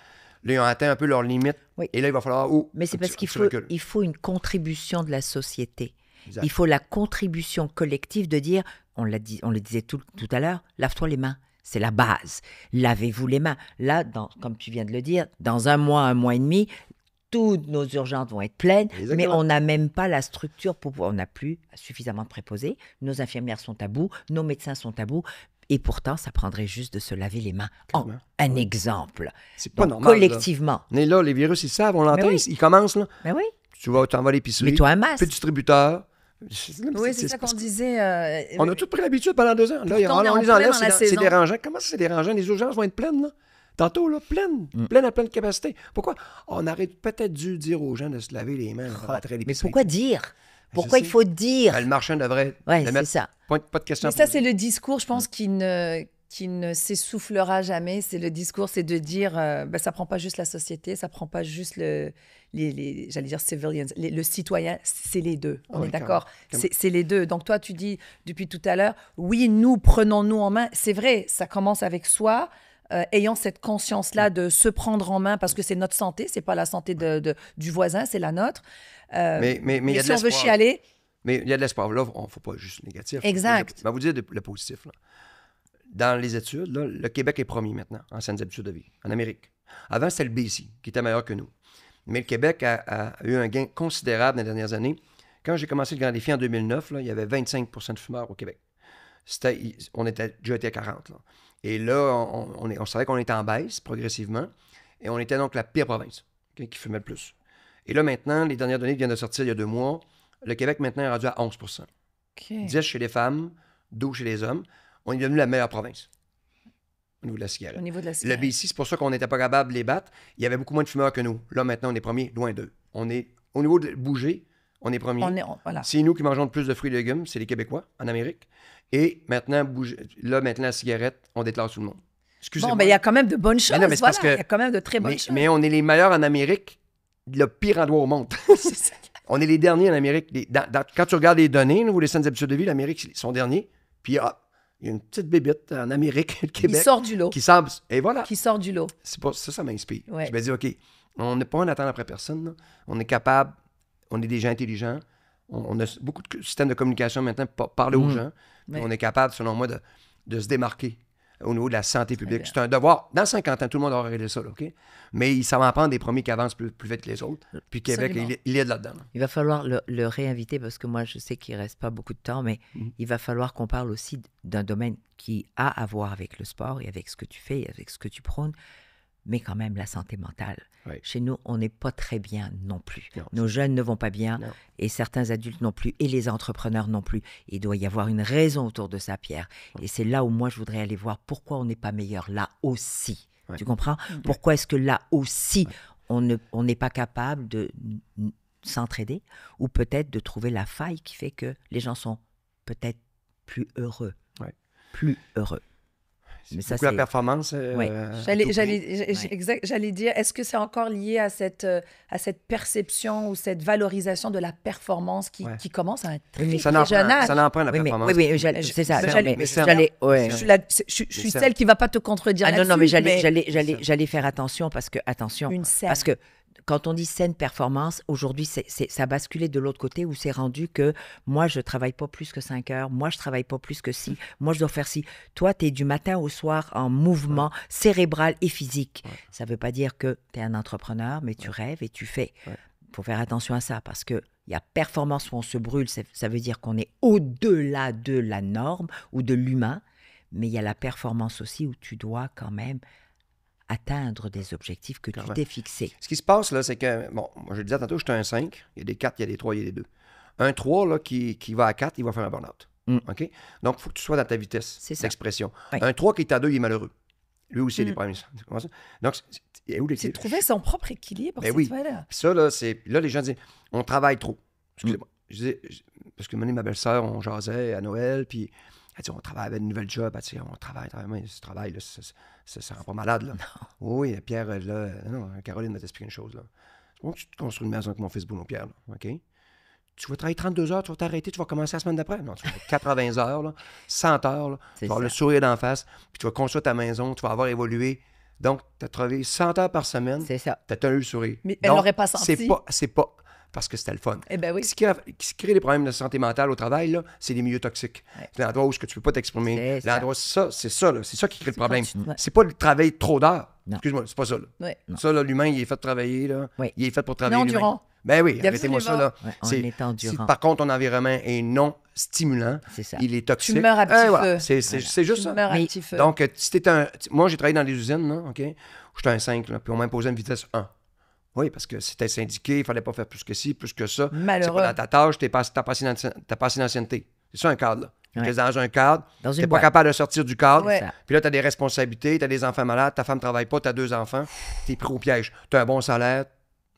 là, ils ont atteint un peu leurs limites. Oui. Et là, il va falloir... Mais c'est parce qu'il faut une contribution de la société. Exact. Il faut la contribution collective de dire, on le disait tout à l'heure, lave-toi les mains. C'est la base. Lavez-vous les mains. Là, comme tu viens de le dire, dans un mois et demi, toutes nos urgences vont être pleines, Exactement. mais on n'a même pas la structure on n'a plus suffisamment de préposés. Nos infirmières sont à bout, nos médecins sont à bout. Et pourtant, ça prendrait juste de se laver les mains. Clairement. Un exemple. C'est pas Donc, normal. collectivement. On est là, les virus, ils savent, on l'entend, Mais oui. ils commencent, là. Mais oui, Tu t'en vas à l'épicerie, mets-toi un masque. plus de distributeurs. Oui, c'est ça qu'on disait. On a tous pris l'habitude pendant 2 ans. Là, Pourtant, on est on en les plein enlève, dans la c'est saison. dérangeant. Comment ça, c'est dérangeant? Les urgences vont être pleines, là. Tantôt, là, pleines à pleine capacité. Pourquoi? On aurait peut-être dû dire aux gens de se laver les mains avant d'entrer à Mais l'épicerie. pourquoi dire? Pourquoi sais. il faut dire? Le marchand devrait Oui, le c'est mettre. ça. Pas de question. Mais ça, c'est le discours, je pense, qui ne s'essoufflera jamais. C'est le discours, c'est de dire, ça prend pas juste la société, ça prend pas juste j'allais dire civilians, le citoyen, c'est les deux. On Oui, est d'accord. carrément. C'est les deux. Donc toi, tu dis depuis tout à l'heure, oui, nous prenons-nous en main. C'est vrai, ça commence avec soi. Ayant cette conscience-là de se prendre en main parce que c'est notre santé, c'est pas la santé du voisin, c'est la nôtre. Mais il y a de si on veut l'espoir. chialer, Mais il y a de l'espoir. Là, il ne faut pas juste négatif. Exact. Je vais vous dire le positif. Là. Dans les études, là, le Québec est premier maintenant en saines habitudes de vie, en Amérique. Avant, c'était le BC qui était meilleur que nous. Mais le Québec a eu un gain considérable dans les dernières années. Quand j'ai commencé le Grand Défi en 2009, là, il y avait 25 de fumeurs au Québec. On était déjà été à 40. Là. Et là, on savait qu'on était en baisse progressivement. Et on était donc la pire province qui fumait le plus. Et là, maintenant, les dernières données viennent de sortir il y a 2 mois. Le Québec, maintenant, est rendu à 11 10 chez les femmes, 12 chez les hommes. On est devenu la meilleure province au niveau de la cigarette. au niveau de la Le cigarette. BC, c'est pour ça qu'on n'était pas capable de les battre. Il y avait beaucoup moins de fumeurs que nous. Là, maintenant, on est premier, loin d'eux. On est, au niveau de bouger, on est premier. Voilà. C'est nous qui mangeons le plus de fruits et légumes, c'est les Québécois en Amérique. Et maintenant, maintenant, la cigarette, on déclare tout le monde. Excusez-moi. Bon, il y a quand même de bonnes choses. Mais non, mais c'est parce voilà. que- Il y a quand même de très bonnes choses. Mais on est les meilleurs en Amérique, le pire endroit au monde. C'est ça. On est les derniers en Amérique. Quand tu regardes les données, ou les saines habitudes de vie, l'Amérique, ils sont derniers. Puis il y a une petite bébite en Amérique, le Il Québec, sort du lot. qui semble... Et voilà. Qui sort du lot. C'est pas, ça m'inspire. Ouais. Je me dis, OK, on n'est pas en attente après personne. Là. On est capable, on est des gens intelligents. On a beaucoup de systèmes de communication maintenant pour parler aux gens. Puis Ouais. on est capable, selon moi, de se démarquer au niveau de la santé publique. bien. C'est un devoir. Dans 50 ans, tout le monde aura réglé ça, là, OK? Mais ça va en prendre des premiers qui avancent plus vite que les autres. Puis Québec, Absolument. il est là-dedans. là. Il va falloir le réinviter parce que moi, je sais qu'il ne reste pas beaucoup de temps, mais il va falloir qu'on parle aussi d'un domaine qui a à voir avec le sport et avec ce que tu fais et avec ce que tu prônes, mais quand même la santé mentale. Oui. Chez nous, on n'est pas très bien non plus. Non, Nos jeunes ne vont pas bien Non. et certains adultes non plus et les entrepreneurs non plus. Il doit y avoir une raison autour de ça, Pierre. Et c'est là où moi, je voudrais aller voir pourquoi on n'est pas meilleur là aussi. Ouais. Tu comprends? Pourquoi est-ce que là aussi, on n'est pas capable de s'entraider ou peut-être de trouver la faille qui fait que les gens sont peut-être plus heureux. Ouais. Plus heureux. Mais ça, Beaucoup la c'est... performance. Ouais. J'allais dire, est-ce que c'est encore lié à cette perception ou cette valorisation de la performance qui commence à un très, Oui, mais Ça très n'en jeune âge? prend la Oui, mais, performance. c'est ça. Mais non, j'allais- mais ça- ouais. Je suis ça- celle qui ne va pas te contredire Ah non, là-dessus. non, mais j'allais faire attention parce que, attention, Une scène. parce que quand on dit saine performance, aujourd'hui, ça a basculé de l'autre côté où c'est rendu que moi, je travaille pas plus que 5 heures, moi, je travaille pas plus que ci, moi, je dois faire ci. Toi, tu es du matin au soir en mouvement cérébral et physique. Ça veut pas dire que tu es un entrepreneur, mais tu rêves et tu fais. Il faut faire attention à ça parce que il y a performance où on se brûle, ça veut dire qu'on est au-delà de la norme ou de l'humain, mais il y a la performance aussi où tu dois quand même atteindre des objectifs que Clairement. tu t'es fixés. Ce qui se passe, là, c'est que, bon, moi, je le disais tantôt, je suis un 5. Il y a des 4, il y a des 3, il y a des 2. Un 3, là, qui va à 4, il va faire un burn-out. OK? Donc, il faut que tu sois dans ta vitesse C'est ça. d'expression. Oui. Un 3 qui est à 2, il est malheureux. Lui aussi, il a des problèmes. Tu comprends ça? Donc, il y a où C'est l'équilibre? trouver son propre équilibre, Ben cette oui. fois-là. Puis ça, là, là, les gens disent, on travaille trop. Excusez-moi. Je disais, parce que un moment donné, ma belle-sœur, on jasait à Noël, puis elle dit, on travaille avec une nouvelle job. Elle dit, on travaille. Mais ce travail, là, ça rend pas malade, là. Oui, Pierre, là, non, Caroline m'a expliqué une chose, là. Moi, tu te construis une maison avec mon fils Bruno Pierre, là, OK? Tu vas travailler 32 heures, tu vas t'arrêter, tu vas commencer la semaine d'après. Non, tu vas faire 80 heures, là, 100 heures, là, tu vas avoir le sourire d'en face, puis tu vas construire ta maison, tu vas avoir évolué. Donc, tu as travaillé 100 heures par semaine, C'est ça. tu as eu le sourire. Mais elle Donc, l'aurait pas senti. C'est pas parce que c'était le fun. Eh ben oui. Ce qui crée des problèmes de santé mentale au travail, là, c'est les milieux toxiques. Ouais. C'est l'endroit où tu ne peux pas t'exprimer. C'est ça. L'endroit, c'est ça, là. C'est ça qui crée le problème. Ouais. C'est pas le travail trop d'heures. Non. Excuse-moi, c'est pas ça. Là. Ouais. Ça, là, l'humain, il est fait de travailler. Là. Oui. Il est fait pour travailler. Mais l'humain. endurant. Ben oui, Il arrêtez-moi ça. Là. Ouais, on C'est- est endurant. si, par contre, ton environnement est non stimulant, C'est ça. il est toxique. Tu meurs à petit voilà. feu. C'est juste ça. Tu meurs à Mais- petit feu. Donc, si t'es moi, j'ai travaillé dans les usines, là, OK? J'étais un 5, là, puis on m'imposait une vitesse 1. Oui, parce que c'était syndiqué, il fallait pas faire plus que ci, plus que ça. Malheureux. C'est pas dans ta tâche, t'as pas assez d'ancienneté. C'est ça un cadre, là. Ouais. T'es dans un cadre, Dans t'es une pas boîte. capable de sortir du cadre. Ouais. Ça. Puis là, t'as des responsabilités, t'as des enfants malades, ta femme travaille pas, t'as 2 enfants, t'es pris au piège. T'as un bon salaire.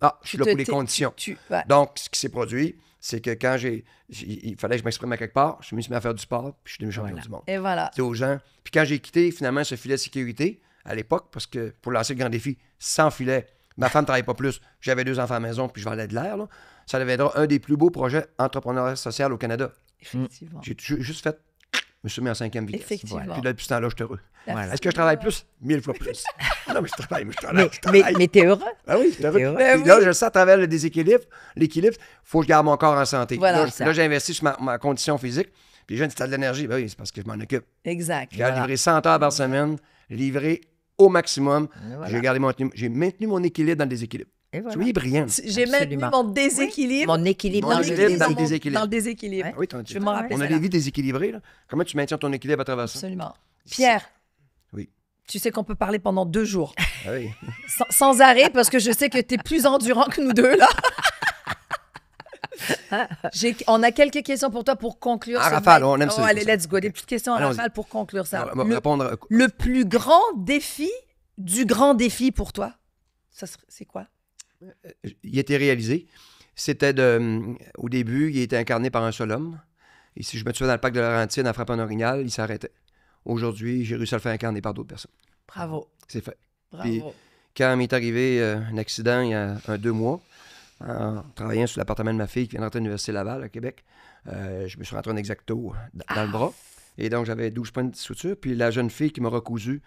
Ah, je suis là pour les conditions. Ouais. Donc, ce qui s'est produit, c'est que quand il fallait que je m'exprime à quelque part, je me suis mis à faire du sport, puis je suis devenu champion Voilà. du monde. Et voilà. C'est aux gens. Puis quand j'ai quitté finalement ce filet de sécurité, à l'époque, parce que pour lancer le grand défi, sans filet, ma femme ne travaillait pas plus, j'avais 2 enfants à la maison, puis je vendais de l'air, là. Ça deviendra un des plus beaux projets entrepreneurial social au Canada. Effectivement. J'ai juste fait, je me suis mis en 5e vitesse. Effectivement. Puis là, depuis ce temps-là, je suis heureux. Voilà. Est-ce que je travaille plus? 1000 fois plus. Non, mais je travaille, je travaille. Mais t'es heureux? Ah oui, je suis heureux. T'es heureux? Puis là, je sais à travers le déséquilibre, l'équilibre, il faut que je garde mon corps en santé. Voilà. Là, j'ai investi sur ma condition physique. Puis les gens disent, t'as de l'énergie. Ben oui, c'est parce que je m'en occupe. Exact. J'ai livré 100 heures par semaine, livré au maximum. Voilà. J'ai maintenu mon équilibre dans le déséquilibre. Et voilà. Soyez brillante. J'ai maintenu Absolument. mon déséquilibre. Mon équilibre Mon dans équilibre l'équilibre. dans le déséquilibre. Dans le déséquilibre. Ouais. Oui, Je vais m'en rappeler on a celle-là. des vies déséquilibrées. Là. Comment tu maintiens ton équilibre à travers ça? Absolument. Pierre. Oui. Tu sais qu'on peut parler pendant 2 jours. Ah oui. Sans arrêt, parce que je sais que tu es plus endurant que nous deux, là. On a quelques questions pour toi pour conclure. En ce rafale, night. on aime ça, Oh, les allez, questions. let's go. Des petites questions en Allons-y. rafale pour conclure ça. On va répondre. Le plus grand défi du grand défi pour toi, c'est quoi? Il a été réalisé. C'était au début, il était incarné par un seul homme. Et si je me tuais dans le parc de Laurentides en frappant un orignal, il s'arrêtait. Aujourd'hui, j'ai réussi à le faire incarner par d'autres personnes. Bravo. C'est fait. Bravo. Puis, quand m'est arrivé un accident il y a 2 mois, en travaillant sur l'appartement de ma fille qui vient d'entrer à l'Université Laval, à Québec, je me suis rentré un exacto dans le bras. Et donc, j'avais 12 points de suture. Puis la jeune fille qui m'a recousu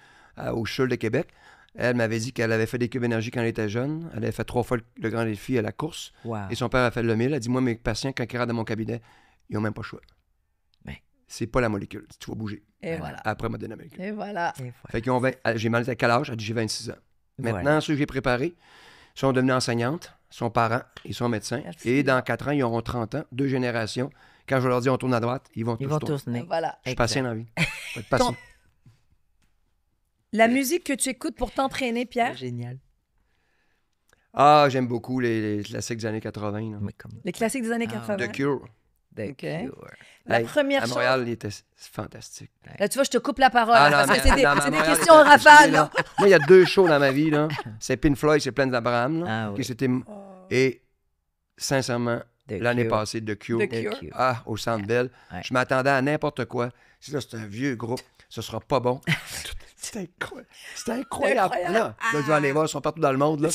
au CHUL de Québec, elle m'avait dit qu'elle avait fait des cubes énergie quand elle était jeune. Elle avait fait 3 fois le grand défi à la course. Wow. Et son père a fait le 1000. Elle dit, moi, mes patients, quand ils rentrent dans mon cabinet, ils n'ont même pas le choix. Ouais. C'est pas la molécule. Tu vas bouger. Et voilà. Après, elle m'a donné la molécule. Et voilà. Et voilà. Fait qu'ils ont j'ai mal à quel âge? Elle dit, j'ai 26 ans. Maintenant, Voilà. ceux que j'ai préparés sont devenus enseignantes, sont parents, ils sont médecins. Merci. Et dans 4 ans, ils auront 30 ans, 2 générations. Quand je leur dis on tourne à droite, ils vont Ils tous vont tourner. tourner. Voilà. Je suis patient dans la vie. Faut être patient. La musique que tu écoutes pour t'entraîner, Pierre? Génial. Ah, j'aime beaucoup les classiques des années 80. là. Mais comme Les classiques des années Ah, 80. The Cure. The OK. Cure. La Hey, première à chose. Montréal, il était fantastique. Là, tu vois, je te coupe la parole. Ah, parce non, que mais- c'est des, non, mais c'est à des Montréal, questions en excusez, rafale. là. là. Moi, il y a 2 shows dans ma vie. Là. C'est Pink Floyd, c'est Plaines d'Abraham. là, Ah que oui. c'était... Et sincèrement, The l'année Cure. passée, The Cure. The Cure. Ah, au Centre Bell. Ouais. Je m'attendais à n'importe quoi. Si là, c'est un vieux groupe, ce sera pas bon. C'était incroyable. C'était incroyable. Incroyable. Là, je vais aller voir, ils sont partout dans le monde. Là.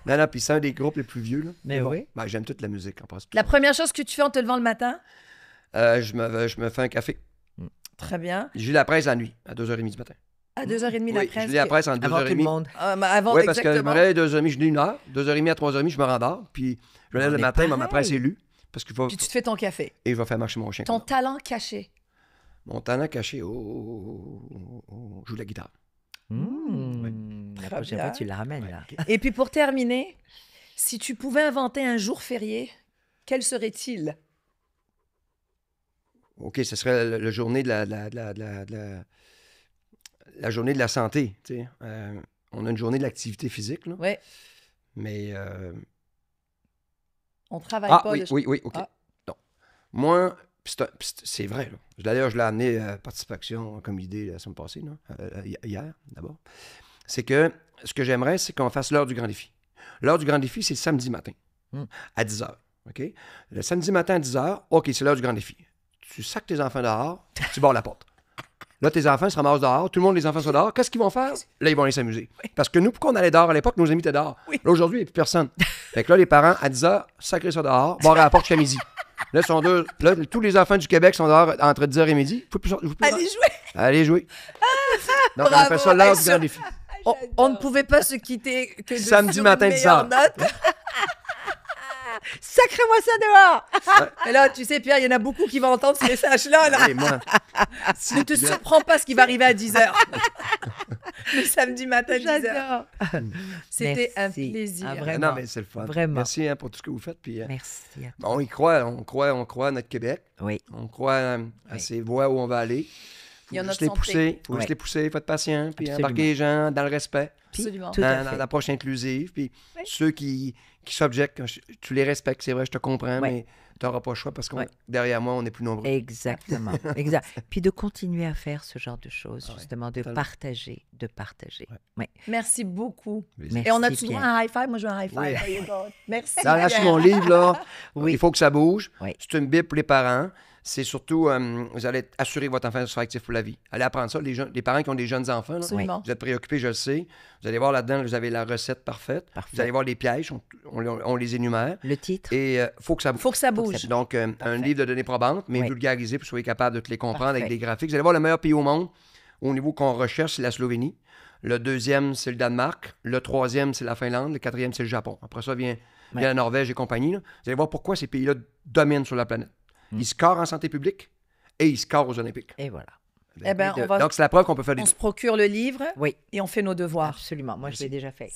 Non, puis c'est un des groupes les plus vieux. Là. Mais bon. oui. Ben, j'aime toute la musique, en passe. La première chose que tu fais en te levant le matin? Je me fais un café. Très bien. J'ai lu la presse la nuit, à 2h30 du matin. À 2h30 la Oui, presse. je lis la presse en Avant tout le 2h30. monde. Avant, Oui, parce que je me exactement. réveille à 2h30, je lis 1 heure. 2h30 à 3h30, je me rendors. Puis je me lève On le est matin, ma pareil. presse est lue. Parce qu'il faut. Puis tu te fais ton café. Et je vais faire marcher mon chien. Ton talent caché. Mon talent caché, je joue de la guitare. La Très prochaine bien. fois, tu la ramènes, là. Et puis pour terminer, si tu pouvais inventer un jour férié, quel serait-il? OK, ce serait la journée de la journée de la santé. Tu sais. on a une journée de l'activité physique, là. Oui. Mais... On travaille Ah, pas. oui, OK. Ah. Non. Moi, c'est vrai, là. D'ailleurs, je l'ai amené à Participation comme idée la semaine passée, là, hier, d'abord. C'est que ce que j'aimerais, c'est qu'on fasse l'heure du grand défi. L'heure du grand défi, c'est le samedi matin, à 10 h. OK? Le samedi matin à 10 h, OK, c'est l'heure du grand défi. Tu sacs tes enfants dehors, tu barres la porte. Là, tes enfants se ramassent dehors, tout le monde, les enfants sont dehors. Qu'est-ce qu'ils vont faire? Là, ils vont aller s'amuser. Parce que nous, pourquoi on allait dehors à l'époque? Nos amis étaient dehors. Oui. Là, aujourd'hui, il n'y a plus personne. Fait que là, les parents, à 10 h, sacrez ça dehors, barrer la porte jusqu'à midi. Là, tous les enfants du Québec sont dehors entre 10 h et midi. Allez jouer! Allez jouer. Donc, on Bravo. appelle ça l'heure du grand défi. On ne pouvait pas se quitter que de Samedi sur matin, une 10 meilleure heures. note. Sacrez-moi ça dehors! Et là, tu sais, Pierre, il y en a beaucoup qui vont entendre ce message-là. Là. Et moi, Ne te surprends pas ce qui va arriver à 10 h. Le samedi matin, 10 h. J'adore. C'était un Merci. plaisir. Ah, vraiment. non, mais c'est le fun. Vraiment. Merci pour tout ce que vous faites. Puis, Merci à toi. on y croit, on croit à notre Québec. Oui. On croit à ces voies où on va aller. Il y a Juste notre les pousser. santé. Faut juste les pousser, faites patient, puis Absolument. embarquer les gens dans le respect, Absolument. Tout à dans fait. l'approche inclusive. Puis ceux qui s'objectent, tu les respectes, c'est vrai, je te comprends, Ouais. mais tu n'auras pas le choix parce que Ouais. derrière moi, on est plus nombreux. Exactement. Exact. Puis de continuer à faire ce genre de choses, Ah ouais, justement, de totalement. partager, Ouais. Merci beaucoup. Merci. Et on a Merci, toujours Pierre. un high five. Moi, je veux un high five. Oui. There you go. Merci. Dans la Pierre. sur mon livre, là, Oui. il faut que ça bouge. Oui. C'est une Bible pour les parents. C'est surtout, vous allez assurer que votre enfant soit actif pour la vie. Allez apprendre ça. Les parents qui ont des jeunes enfants, là, Absolument. vous êtes préoccupés, je le sais. Vous allez voir là-dedans, vous avez la recette parfaite. Parfait. Vous allez voir les pièges, on les énumère. Le titre? Et faut que ça bouge. Faut que ça bouge. Donc, un livre de données probantes, mais Oui. vulgarisé pour que vous soyez capable de te les comprendre Parfait. avec des graphiques. Vous allez voir le meilleur pays au monde au niveau qu'on recherche, c'est la Slovénie. Le deuxième, c'est le Danemark. Le troisième, c'est la Finlande. Le quatrième, c'est le Japon. Après ça, vient la Norvège et compagnie. Là. Vous allez voir pourquoi ces pays-là dominent sur la planète. Ils scorent en santé publique et ils scorent aux Olympiques. Et voilà. Eh ben, Les deux. Donc, c'est la preuve qu'on peut faire des on se procure le livre Oui, et on fait nos devoirs. absolument. Moi, je l'ai déjà fait.